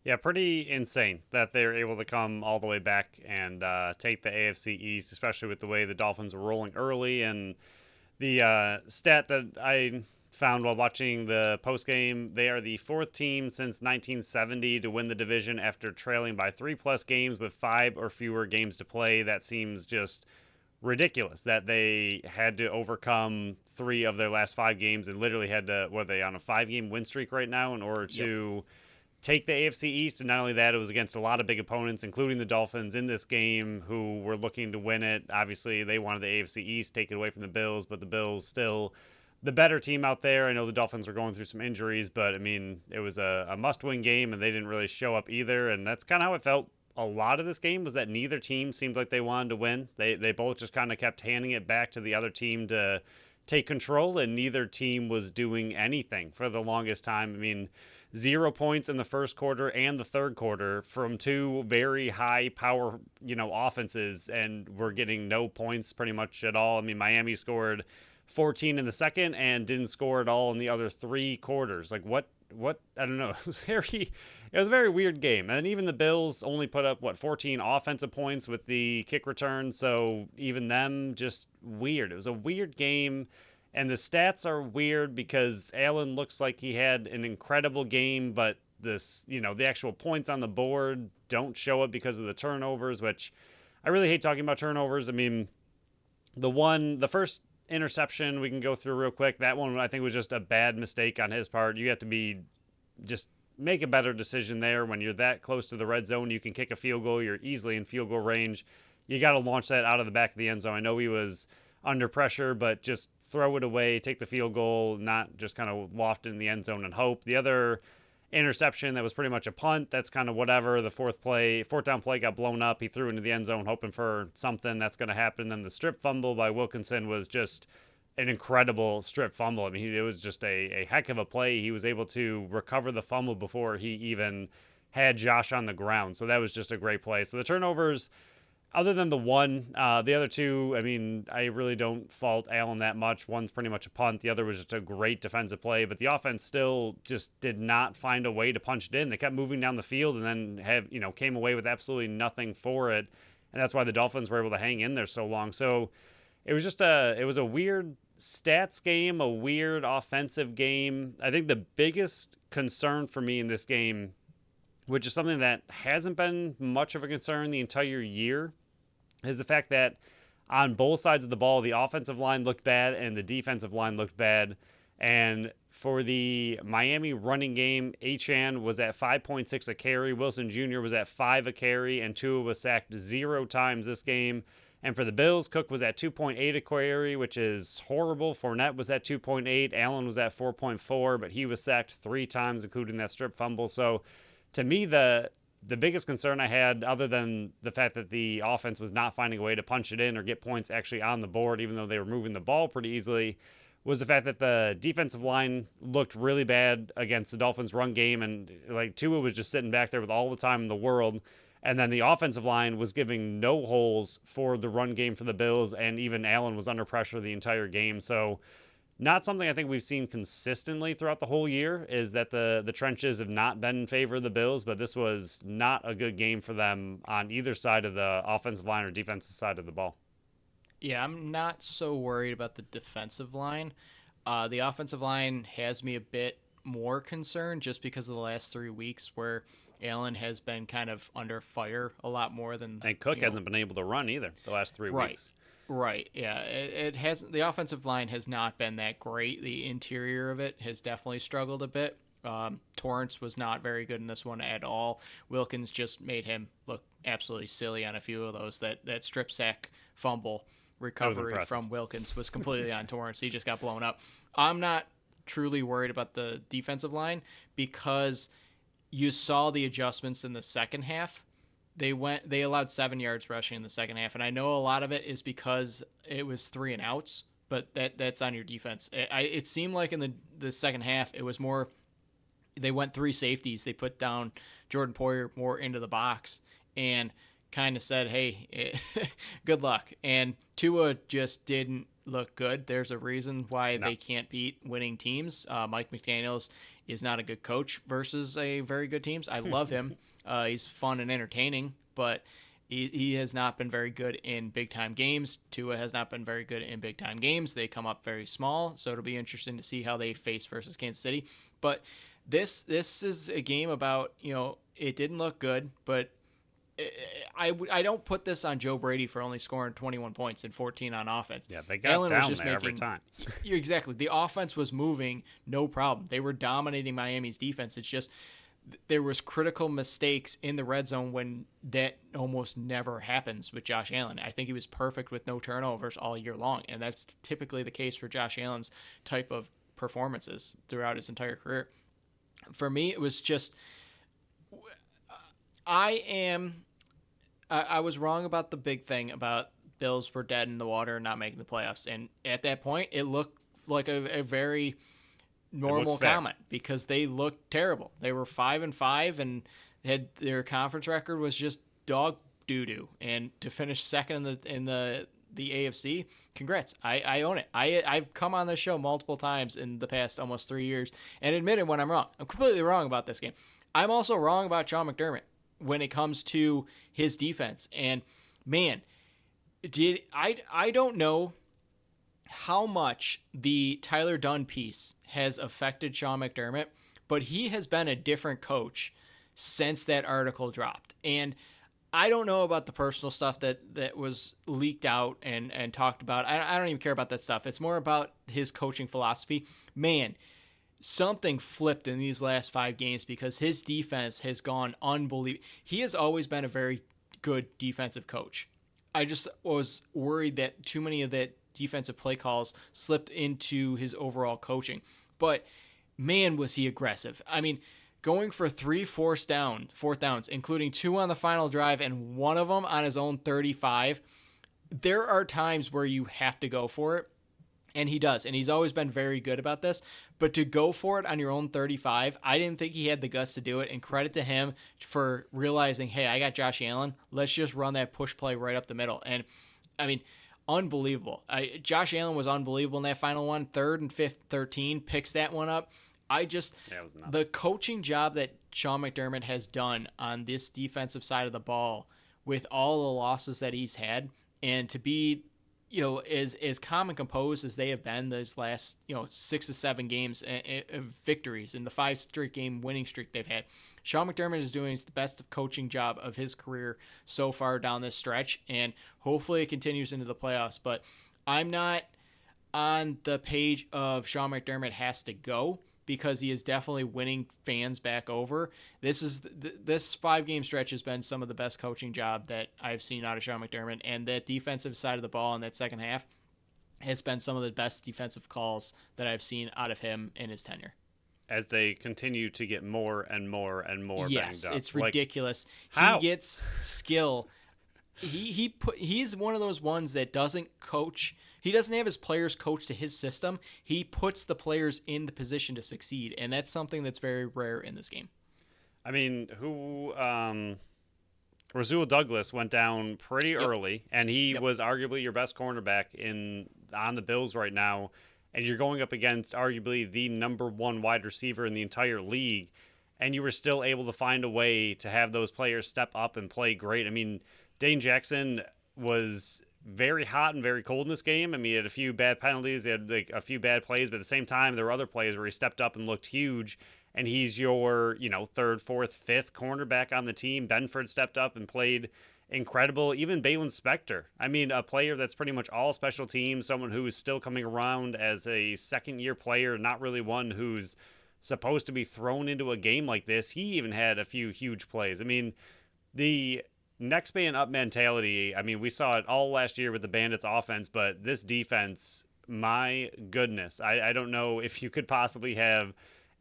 Yeah, pretty insane that they were able to come all the way back and take the AFC East, especially with the way the Dolphins were rolling early. And the stat that I found while watching the postgame, they are the 4th team since 1970 to win the division after trailing by 3+ games with 5 or fewer games to play. That seems just ridiculous that they had to overcome 3 of their last 5 games and literally had to, what are they, on a 5-game win streak right now in order to take the AFC East. And not only that, it was against a lot of big opponents, including the Dolphins in this game, who were looking to win it. Obviously, they wanted the AFC East, take it away from the Bills, but the Bills still the better team out there. I know the Dolphins are going through some injuries, but I mean, it was a must-win game, and they didn't really show up either. And that's kind of how it felt a lot of this game, was that neither team seemed like they wanted to win. They both just kind of kept handing it back to the other team to take control, and neither team was doing anything for the longest time. I mean, 0 points in the first quarter and the third quarter from 2 very high power, offenses, and we're getting no points pretty much at all. I mean, Miami scored 14 in the second and didn't score at all in the other 3 quarters. Like what, I don't know. It was a very weird game. And even the Bills only put up 14 offensive points with the kick return. So even them, just weird. It was a weird game. And the stats are weird because Allen looks like he had an incredible game, but the actual points on the board don't show up because of the turnovers, which I really hate talking about turnovers. I mean, the first interception we can go through real quick. That one I think was just a bad mistake on his part. You have to just make a better decision there. When you're that close to the red zone, you can kick a field goal. You're easily in field goal range. You got to launch that out of the back of the end zone. I know he was under pressure, but just throw it away, take the field goal, not just kind of loft it in the end zone and hope. The other interception that was pretty much a punt, that's kind of whatever. The fourth down play got blown up. He threw into the end zone hoping for something that's going to happen. Then the strip fumble by Wilkinson was just an incredible strip fumble. I mean, it was just a heck of a play. He was able to recover the fumble before he even had Josh on the ground. So that was just a great play. So the turnovers, other than the one, the other 2, I mean, I really don't fault Allen that much. One's pretty much a punt. The other was just a great defensive play. But the offense still just did not find a way to punch it in. They kept moving down the field and then came away with absolutely nothing for it. And that's why the Dolphins were able to hang in there so long. So it was just it was a weird stats game, a weird offensive game. I think the biggest concern for me in this game, which is something that hasn't been much of a concern the entire year, is the fact that on both sides of the ball, the offensive line looked bad and the defensive line looked bad. And for the Miami running game, Achane was at 5.6 a carry. Wilson Jr. was at 5 a carry, and Tua was sacked 0 times this game. And for the Bills, Cook was at 2.8 a carry, which is horrible. Fournette was at 2.8. Allen was at 4.4, but he was sacked 3 times, including that strip fumble. So to me, the biggest concern I had, other than the fact that the offense was not finding a way to punch it in or get points actually on the board, even though they were moving the ball pretty easily, was the fact that the defensive line looked really bad against the Dolphins' run game. And Tua was just sitting back there with all the time in the world. And then the offensive line was giving no holes for the run game for the Bills. And even Allen was under pressure the entire game. So not something I think we've seen consistently throughout the whole year, is that the trenches have not been in favor of the Bills, but this was not a good game for them on either side of the offensive line or defensive side of the ball. Yeah, I'm not so worried about the defensive line. The offensive line has me a bit more concerned just because of the last 3 weeks where Allen has been kind of under fire a lot more than... And Cook hasn't been able to run either the last 3 weeks. Right, yeah. It has, the offensive line has not been that great. The interior of it has definitely struggled a bit. Torrance was not very good in this one at all. Wilkins just made him look absolutely silly on a few of those. That strip sack fumble recovery from Wilkins was completely on Torrance. He just got blown up. I'm not truly worried about the defensive line because you saw the adjustments in the second half. They allowed 7 yards rushing in the second half, and I know a lot of it is because it was 3 and outs, but that's on your defense. It seemed like in the second half it was more they went 3 safeties. They put down Jordan Poyer more into the box and kind of said, hey, good luck. And Tua just didn't look good. There's a reason why they can't beat winning teams. Mike McDaniels is not a good coach versus a very good teams. I love him. He's fun and entertaining, but he has not been very good in big-time games. Tua has not been very good in big-time games. They come up very small, so it'll be interesting to see how they face versus Kansas City. But this is a game about, it didn't look good, but I don't put this on Joe Brady for only scoring 21 points and 14 on offense. Yeah, they got down there every time. Exactly. The offense was moving, no problem. They were dominating Miami's defense. It's just there was critical mistakes in the red zone when that almost never happens with Josh Allen. I think he was perfect with no turnovers all year long, and that's typically the case for Josh Allen's type of performances throughout his entire career. For me, it was just I was wrong about the big thing about Bills were dead in the water and not making the playoffs. And at that point, it looked like a very normal comment because they looked terrible. They were 5-5 and had their conference record was just dog doo-doo. And to finish second in the AFC, congrats. I own it. I've come on this show multiple times in the past almost 3 years and admitted when I'm wrong. I'm completely wrong about this game. I'm also wrong about Sean McDermott when it comes to his defense. And man, I don't know how much the Tyler Dunn piece has affected Sean McDermott, but he has been a different coach since that article dropped. And I don't know about the personal stuff that was leaked out and talked about. I don't even care about that stuff. It's more about his coaching philosophy. Man, something flipped in these last 5 games because his defense has gone unbelievable. He has always been a very good defensive coach. I just was worried that too many of that defensive play calls slipped into his overall coaching. But man, was he aggressive. I mean, going for 3 fourth downs, including 2 on the final drive and 1 of them on his own 35. There are times where you have to go for it. And he does. And he's always been very good about this. But to go for it on your own 35, I didn't think he had the guts to do it. And credit to him for realizing, hey, I got Josh Allen. Let's just run that push play right up the middle. And, I mean, unbelievable. Josh Allen was unbelievable in that final one. 3rd and 13, picks that one up. It was nuts. The coaching job that Sean McDermott has done on this defensive side of the ball with all the losses that he's had, and to be as calm and composed as they have been those last 6 to 7 games of victories in the 5 straight game winning streak they've had. Sean McDermott is doing the best coaching job of his career so far down this stretch, and hopefully it continues into the playoffs. But I'm not on the page of Sean McDermott has to go, because he is definitely winning fans back over. This 5-game stretch has been some of the best coaching job that I've seen out of Sean McDermott, and that defensive side of the ball in that second half has been some of the best defensive calls that I've seen out of him in his tenure. As they continue to get more and more and more banged up. Yes, it's ridiculous. How? He gets skill. He's one of those ones that doesn't coach. He doesn't have his players coach to his system. He puts the players in the position to succeed, and that's something that's very rare in this game. I mean, Rasul Douglas went down pretty early, and he was arguably your best cornerback on the Bills right now, and you're going up against arguably the number 1 wide receiver in the entire league, and you were still able to find a way to have those players step up and play great. I mean, Dane Jackson was very hot and very cold in this game. I mean, he had a few bad penalties, he had a few bad plays, but at the same time, there were other plays where he stepped up and looked huge, and he's your 3rd, 4th, 5th cornerback on the team. Benford stepped up and played incredible. Even Balin Spector, I mean, a player that's pretty much all special teams, someone who is still coming around as a second-year player, not really one who's supposed to be thrown into a game like this, he even had a few huge plays. I mean, the next man up mentality, I mean, we saw it all last year with the Bandits offense, but this defense, my goodness, I don't know if you could possibly have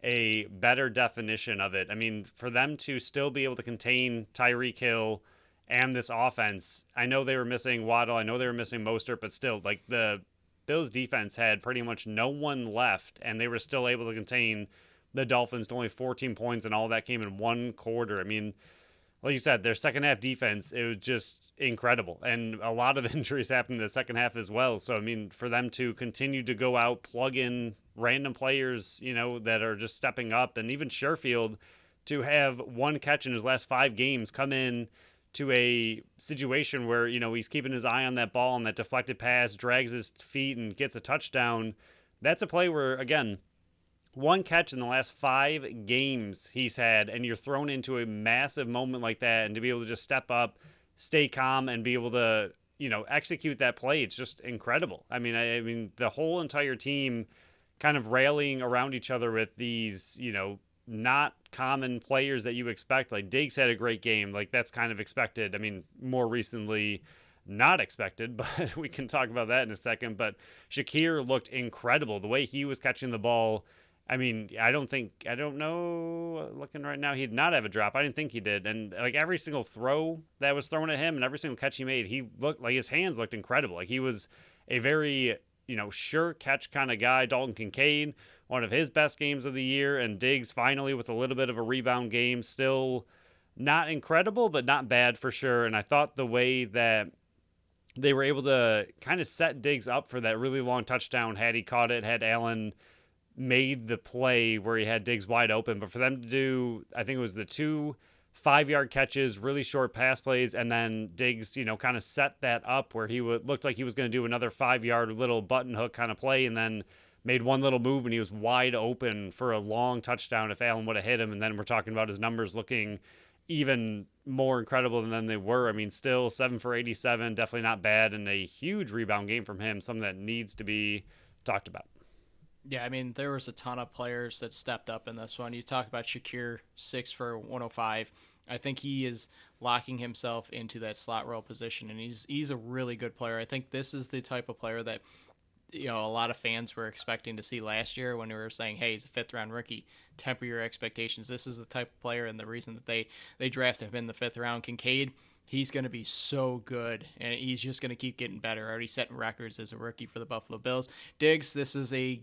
a better definition of it. I mean, for them to still be able to contain Tyreek Hill and this offense, I know they were missing Waddle, I know they were missing Mostert, but still, like, the Bills defense had pretty much no one left, and they were still able to contain the Dolphins to only 14 points, and all that came in one quarter. I mean, like you said, their second half defense, it was just incredible. And a lot of injuries happened in the second half as well. So, I mean, for them to continue to go out, plug in random players, you know, that are just stepping up, and even Sherfield to have one catch in his last 5 games come in to a situation where, you know, he's keeping his eye on that ball and that deflected pass, drags his feet and gets a touchdown. That's a play where, again, one catch in the last 5 games he's had, and you're thrown into a massive moment like that, and to be able to just step up, stay calm, and be able to, you know, execute that play, it's just incredible. I mean, the whole entire team kind of rallying around each other with these, you know, not common players that you expect. Like Diggs had a great game. Like that's kind of expected. I mean, more recently, not expected, but we can talk about that in a second. But Shakir looked incredible. The way he was catching the ball. I mean, I don't know, looking right now, he did not have a drop. I didn't think he did. And like every single throw that was thrown at him and every single catch he made, he looked like his hands looked incredible. Like he was a very, you know, sure catch kind of guy. Dalton Kincaid, one of his best games of the year, and Diggs finally with a little bit of a rebound game. Still not incredible, but not bad for sure. And I thought the way that they were able to kind of set Diggs up for that really long touchdown, had he caught it, had Allen made the play where he had Diggs wide open, but for them to do, I think it was the 2 5-yard catches, really short pass plays, and then Diggs, you know, kind of set that up where he looked like he was going to do another 5-yard little button hook kind of play, and then made one little move and he was wide open for a long touchdown if Allen would have hit him. And then we're talking about his numbers looking even more incredible than they were. I mean, still 7 for 87, definitely not bad, and a huge rebound game from him, something that needs to be talked about. Yeah, I mean, there was a ton of players that stepped up in this one. You talk about Shakir, 6 for 105. I think he is locking himself into that slot role position, and he's a really good player. I think this is the type of player that, you know, a lot of fans were expecting to see last year when we were saying, hey, he's a 5th-round rookie. Temper your expectations. This is the type of player, and the reason that they drafted him in the 5th round. Kincaid, he's going to be so good, and he's just going to keep getting better. Already setting records as a rookie for the Buffalo Bills. Diggs, this is a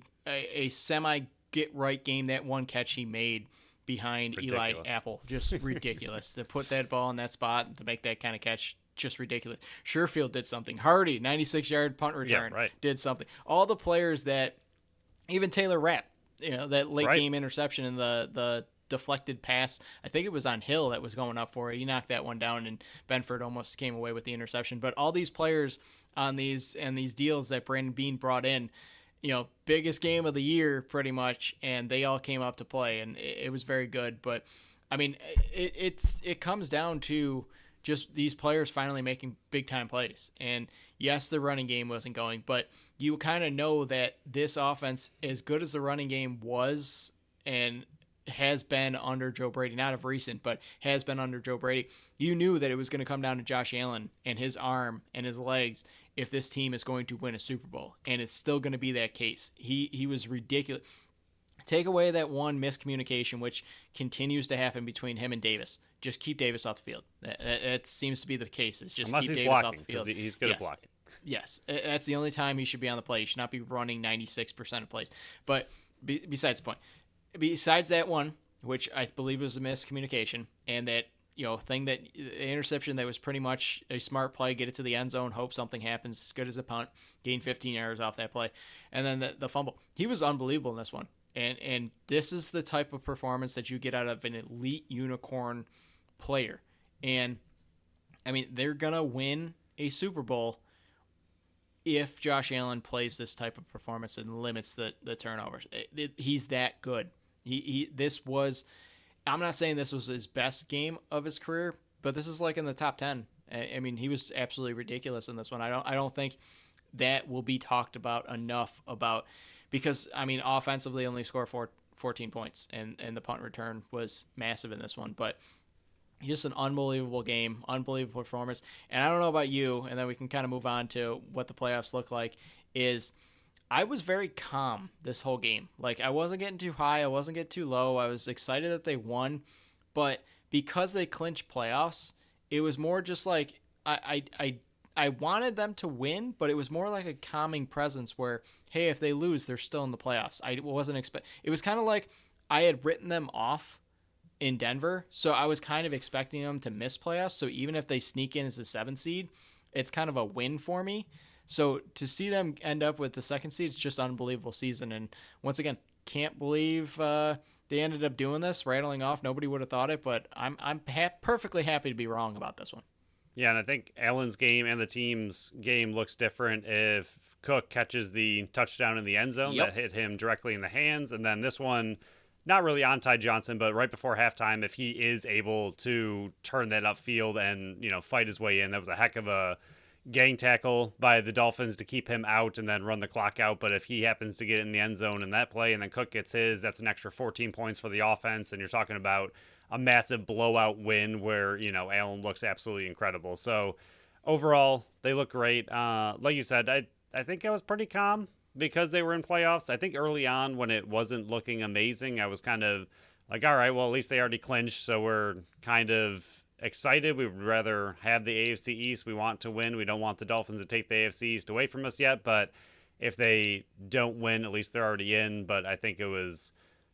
semi-get-right game. That one catch he made behind Ridiculous. Eli Apple, just ridiculous. To put that ball in that spot and to make that kind of catch, just ridiculous. Sherfield did something. Hardy, 96-yard punt return, did something. All the players that, even Taylor Rapp, you know, that late-game interception and the deflected pass, I think it was on Hill that was going up for it. He knocked that one down, and Benford almost came away with the interception. But all these players on these deals that Brandon Beane brought in, you know, biggest game of the year pretty much, and they all came up to play, and it was very good. But I mean, it comes down to just these players finally making big time plays. And yes, the running game wasn't going, but you kind of know that this offense, as good as the running game was and has been under Joe Brady, not of recent, but has been under Joe Brady, you knew that it was going to come down to Josh Allen and his arm and his legs if this team is going to win a Super Bowl. And it's still going to be that case. He was ridiculous. Take away that one miscommunication, which continues to happen between him and Davis. Just keep Davis off the field. That seems to be the case. Is just Unless keep he's Davis blocking, off the field. He's good at blocking. Yes, that's the only time he should be on the play. He should not be running 96% of plays. But besides the point, besides that one, which I believe was a miscommunication, and that, you know, thing that interception that was pretty much a smart play, get it to the end zone, hope something happens, as good as a punt, gain 15 yards off that play, and then the fumble. He was unbelievable in this one, and this is the type of performance that you get out of an elite unicorn player. And I mean, they're gonna win a Super Bowl if Josh Allen plays this type of performance and limits the turnovers. He's that good. This was, I'm not saying this was his best game of his career, but this is like in the top 10. I mean, he was absolutely ridiculous in this one. I don't think that will be talked about enough about, because I mean, offensively only scored 14 points, and the punt return was massive in this one. But just an unbelievable game, unbelievable performance. And I don't know about you, and then we can kind of move on to what the playoffs look like, is I was very calm this whole game. Like, I wasn't getting too high, I wasn't getting too low. I was excited that they won, but because they clinched playoffs, it was more just like I wanted them to win, but it was more like a calming presence where, hey, if they lose, they're still in the playoffs. I wasn't It was kind of like I had written them off in Denver, so I was kind of expecting them to miss playoffs. So even if they sneak in as a 7th seed, it's kind of a win for me. So to see them end up with the 2nd seed, it's just an unbelievable season. And once again, can't believe they ended up doing this, rattling off. Nobody would have thought it, but I'm perfectly happy to be wrong about this one. Yeah, and I think Allen's game and the team's game looks different if Cook catches the touchdown in the end zone that hit him directly in the hands. And then this one, not really on Ty Johnson, but right before halftime, if he is able to turn that upfield and, fight his way in, that was a heck of a gang tackle by the Dolphins to keep him out and then run the clock out. But if he happens to get in the end zone in that play and then Cook gets his, that's an extra 14 points for the offense. And you're talking about a massive blowout win where, Allen looks absolutely incredible. So overall, they look great. Like you said, I think I was pretty calm because they were in playoffs. I think early on when it wasn't looking amazing, I was kind of like, all right, well, at least they already clinched. So we're kind of excited. We would rather have the AFC East. We want to win. We don't want the Dolphins to take the AFC East away from us yet. But if they don't win, at least they're already in. But I think it was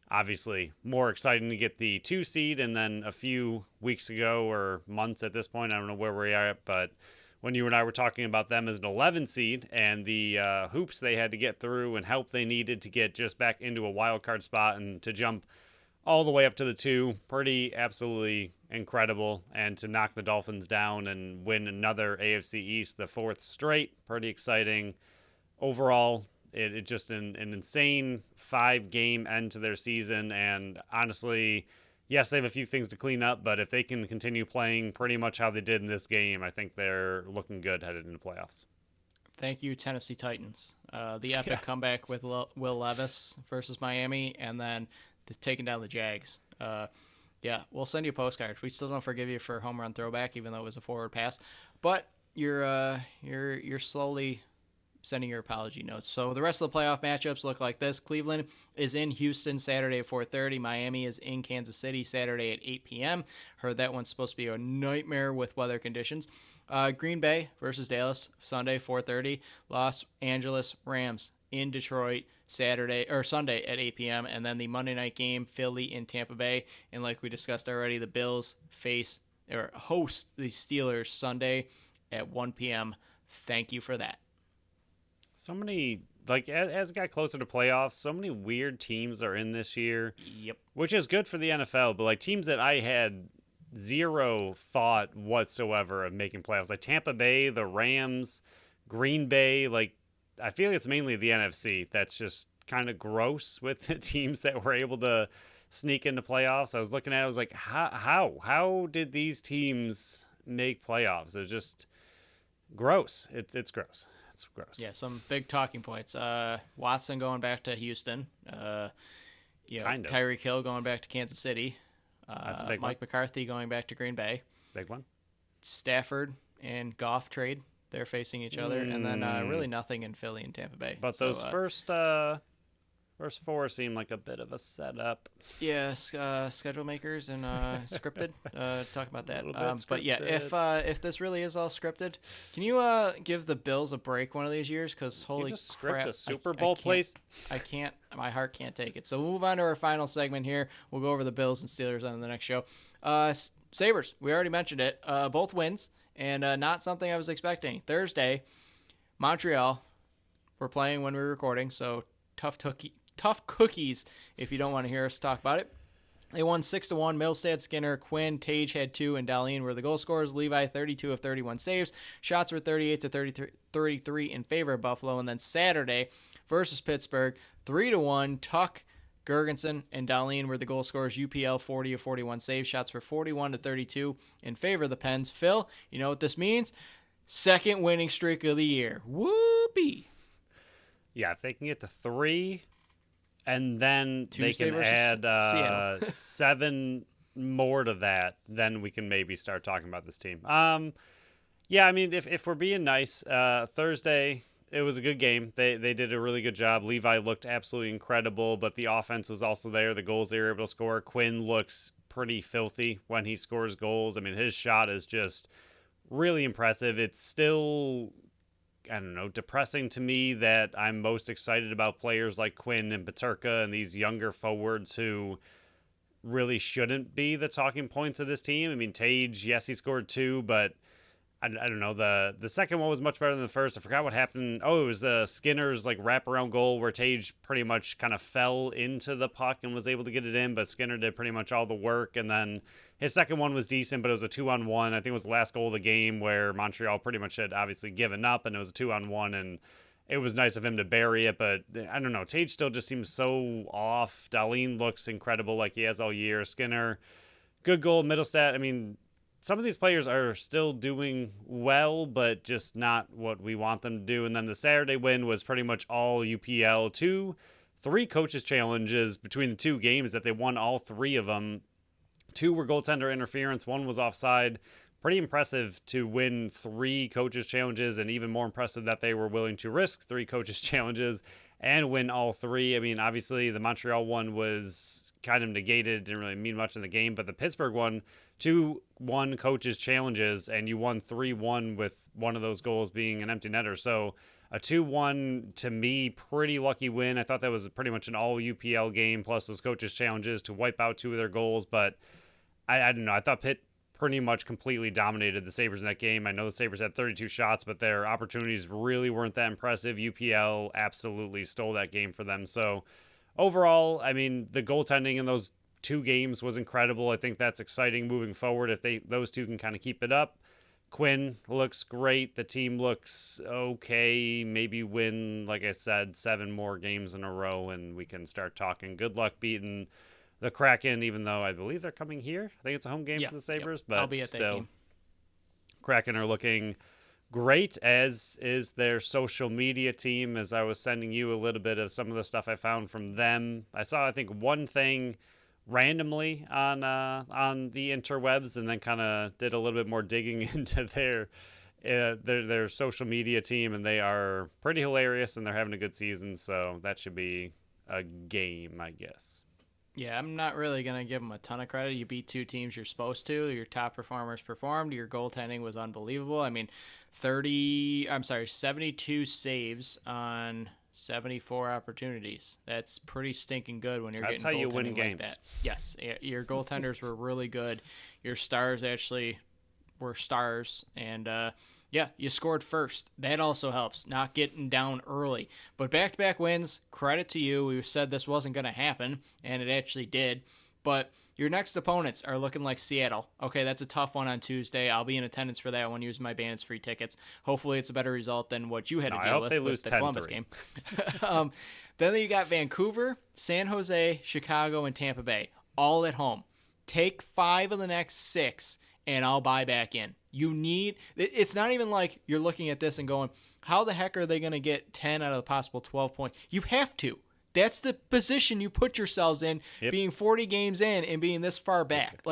obviously more exciting to get the 2 seed. And then a few weeks ago or months at this point, I don't know where we are at, but when you and I were talking about them as an 11 seed and the hoops they had to get through and help they needed to get just back into a wild card spot and to jump all the way up to the 2, pretty absolutely incredible. And to knock the Dolphins down and win another AFC East, the 4th straight, pretty exciting. Overall, it just an insane 5-game end to their season. And honestly, yes, they have a few things to clean up, but if they can continue playing pretty much how they did in this game, I think they're looking good headed into playoffs. Thank you, Tennessee Titans. The epic comeback with Will Levis versus Miami, and then taking down the Jags. We'll send you a postcard. We still don't forgive you for home run throwback, even though it was a forward pass. But you're slowly sending your apology notes. So the rest of the playoff matchups look like this. Cleveland is in Houston Saturday at 4:30. Miami is in Kansas City Saturday at 8 p.m. Heard that one's supposed to be a nightmare with weather conditions. Green Bay versus Dallas Sunday 4:30. Los Angeles Rams in Detroit Sunday at 8 p.m. And then the Monday night game, Philly in Tampa Bay. And like we discussed already, the Bills host the Steelers Sunday at 1 p.m. Thank you for that. So many, as it got closer to playoffs, so many weird teams are in this year. Yep. Which is good for the NFL, but teams that I had zero thought whatsoever of making playoffs, like Tampa Bay, the Rams, Green Bay, I feel like it's mainly the NFC that's just kind of gross with the teams that were able to sneak into playoffs. I was looking at it, I was like, how did these teams make playoffs? It was just gross. It's gross. It's gross. Yeah, some big talking points. Watson going back to Houston. Tyreek Hill going back to Kansas City. That's a big Mike McCarthy going back to Green Bay. Big one. Stafford and Goff trade. They're facing each other. And then really nothing in Philly and Tampa Bay. But those first 4 seem like a bit of a setup. Yeah, schedule makers and scripted. Talk about that. But yeah, if this really is all scripted, can you give the Bills a break one of these years? Because holy just crap, script a Super Bowl place. I can't. My heart can't take it. So we'll move on to our final segment here. We'll go over the Bills and Steelers on the next show. Sabres, we already mentioned it. Both wins, and not something I was expecting. Thursday, Montreal. We're playing when we're recording, so tough cookies if you don't want to hear us talk about it. They won 6-1. Milstead, Skinner, Quinn, Tage had 2, and Dahlin were the goal scorers. Levi, 32 of 31 saves. Shots were 38 to 33 in favor of Buffalo. And then Saturday versus Pittsburgh, 3-1. Tuck, Gergensen, and Dahlin were the goal scorers. UPL, 40 of 41 saves. Shots were 41 to 32 in favor of the Pens. Phil, you know what this means? Second winning streak of the year. Whoopee! Yeah, if they can get to 3, and then Tuesday they can versus add Seattle. 7 more to that, then we can maybe start talking about this team. Yeah, I mean, if we're being nice, Thursday it was a good game. They did a really good job. Levi looked absolutely incredible, but the offense was also there. The goals they were able to score. Quinn looks pretty filthy when he scores goals. I mean, his shot is just really impressive. It's still, I don't know, depressing to me that I'm most excited about players like Quinn and Paterka and these younger forwards who really shouldn't be the talking points of this team. I mean, Tage, yes, he scored 2, but I don't know. The second one was much better than the first. I forgot what happened. Oh, it was Skinner's like wraparound goal where Tage pretty much kind of fell into the puck and was able to get it in, but Skinner did pretty much all the work. And then his second one was decent, but it was a 2-on-1. I think it was the last goal of the game where Montreal pretty much had obviously given up, and it was a 2-on-1, and it was nice of him to bury it. But I don't know. Tage still just seems so off. Dahlin looks incredible like he has all year. Skinner, good goal. Middlestat, I mean, some of these players are still doing well, but just not what we want them to do. And then the Saturday win was pretty much all UPL. 3 coaches challenges between the 2 games that they won all 3 of them. 2 were goaltender interference. 1 was offside. Pretty impressive to win 3 coaches challenges, and even more impressive that they were willing to risk 3 coaches challenges and win all 3. I mean, obviously the Montreal one was kind of negated, didn't really mean much in the game, but the Pittsburgh one, 2-1 coaches challenges, and you won 3-1 with one of those goals being an empty netter. So a 2-1, to me, pretty lucky win. I thought that was pretty much an all UPL game, plus those coaches challenges to wipe out 2 of their goals. But I don't know. I thought Pitt pretty much completely dominated the Sabres in that game. I know the Sabres had 32 shots, but their opportunities really weren't that impressive. UPL absolutely stole that game for them. So overall, I mean, the goaltending in those 2 games was incredible. I think that's exciting moving forward if those 2 can kind of keep it up. Quinn looks great. The team looks okay. Maybe win, like I said, 7 more games in a row, and we can start talking. Good luck beating the Kraken, even though I believe they're coming here. I think it's a home game for the Sabres, but I'll be at still, that game. Kraken are looking great, as is their social media team. As I was sending you a little bit of some of the stuff I found from them, I saw, I think, one thing randomly on the interwebs, and then kind of did a little bit more digging into their social media team, and they are pretty hilarious, and they're having a good season, so that should be a game, I guess. Yeah, I'm not really going to give them a ton of credit. You beat 2 teams you're supposed to. Your top performers performed. Your goaltending was unbelievable. I mean, 72 saves on 74 opportunities. That's pretty stinking good when you're That's getting how you goaltending win like games. that. Yes, your goaltenders were really good. Your stars actually were stars, and yeah, you scored first. That also helps, not getting down early. But back-to-back wins, credit to you. We said this wasn't going to happen, and it actually did. But your next opponents are looking like Seattle. Okay, that's a tough one on Tuesday. I'll be in attendance for that one using my Bandits free tickets. Hopefully it's a better result than what you had to deal with they lose the Columbus 10-3. game. Then you got Vancouver, San Jose, Chicago, and Tampa Bay, all at home. Take 5 of the next 6, and I'll buy back in. It's not even like you're looking at this and going, how the heck are they going to get 10 out of the possible 12 points? You have to. That's the position you put yourselves in, being 40 games in and being this far back.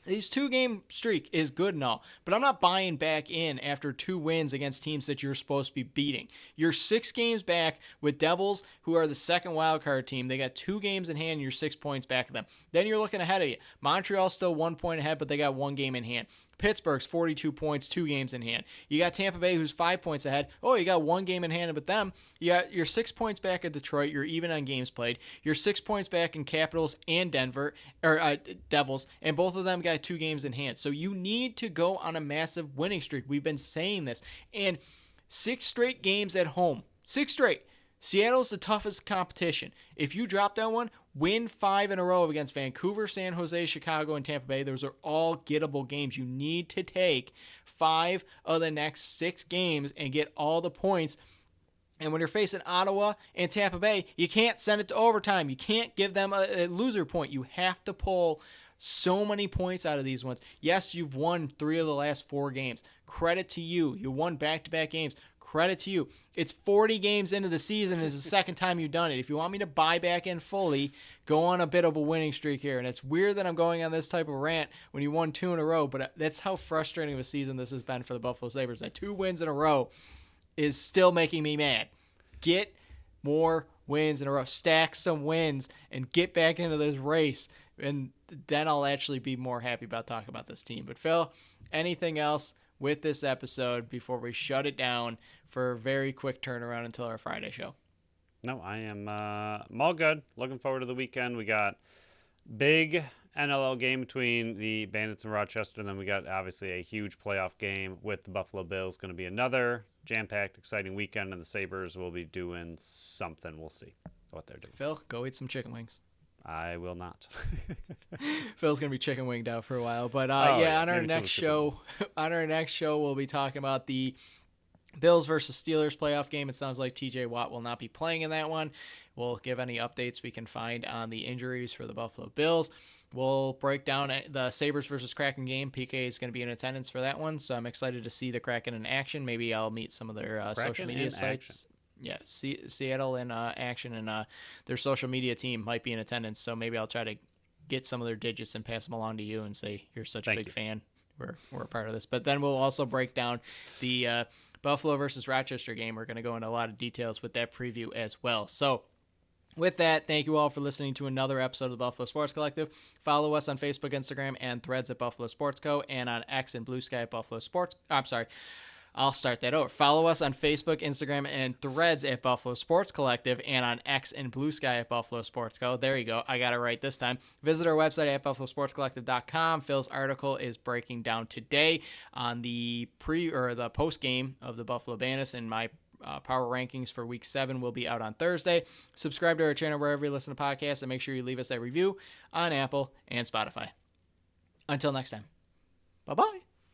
These 2-game streak is good and all, but I'm not buying back in after 2 wins against teams that you're supposed to be beating. You're 6 games back with Devils, who are the second wildcard team. They got 2 games in hand, and you're 6 points back of them. Then you're looking ahead of you. Montreal's still 1 point ahead, but they got 1 game in hand. Pittsburgh's 42 points, 2 games in hand. You got Tampa Bay, who's 5 points ahead. Oh, you got 1 game in hand with them. You're 6 points back at Detroit. You're even on games played. You're 6 points back in Capitals and Devils, and both of them got 2 games in hand. So you need to go on a massive winning streak. We've been saying this. And 6 straight games at home. 6 straight. Seattle's the toughest competition. If you drop that one, win 5 in a row against Vancouver, San Jose, Chicago, and Tampa Bay. Those are all gettable games. You need to take 5 of the next 6 games and get all the points. And when you're facing Ottawa and Tampa Bay, you can't send it to overtime. You can't give them a loser point. You have to pull so many points out of these ones. Yes, you've won 3 of the last 4 games. Credit to you. You won back-to-back games. credit to you. It's 40 games into the season. It's the second time you've done it. If you want me to buy back in fully, go on a bit of a winning streak here. And it's weird that I'm going on this type of rant when you won 2 in a row, but that's how frustrating of a season this has been for the Buffalo Sabres. That 2 wins in a row is still making me mad. Get more wins in a row. Stack some wins and get back into this race. And then I'll actually be more happy about talking about this team. But Phil, anything else with this episode before we shut it down for a very quick turnaround until our Friday show? No, I'm all good. Looking forward to the weekend. We got big NLL game between the Bandits and Rochester, and then we got obviously a huge playoff game with the Buffalo Bills. Going to be another jam-packed, exciting weekend, and the Sabres will be doing something. We'll see what they're doing. Phil, go eat some chicken wings. I will not. Phil's gonna be chicken winged out for a while, but yeah, on our next show, we'll be talking about the Bills versus Steelers playoff game. It sounds like TJ Watt will not be playing in that one. We'll give any updates we can find on the injuries for the Buffalo Bills. We'll break down the Sabres versus Kraken game. PK is going to be in attendance for that one, so I'm excited to see the Kraken in action. Maybe I'll meet some of their social media sites. Action. Yeah, Seattle in action, and their social media team might be in attendance, so maybe I'll try to get some of their digits and pass them along to you and say, you're such a big fan. We're a part of this. But then we'll also break down the Buffalo versus Rochester game. We're going to go into a lot of details with that preview as well. So with that, thank you all for listening to another episode of the Buffalo Sports Collective. Follow us on Facebook, Instagram, and Threads at Buffalo Sports Co. and on X and Blue Sky at Buffalo Sports. I'll start that over. Follow us on Facebook, Instagram, and Threads at Buffalo Sports Collective and on X and Blue Sky at Buffalo Sports Co. There you go. I got it right this time. Visit our website at buffalosportscollective.com. Phil's article is breaking down today on the post game of the Buffalo Bandits, and my power rankings for Week 7 will be out on Thursday. Subscribe to our channel wherever you listen to podcasts, and make sure you leave us a review on Apple and Spotify. Until next time. Bye-bye.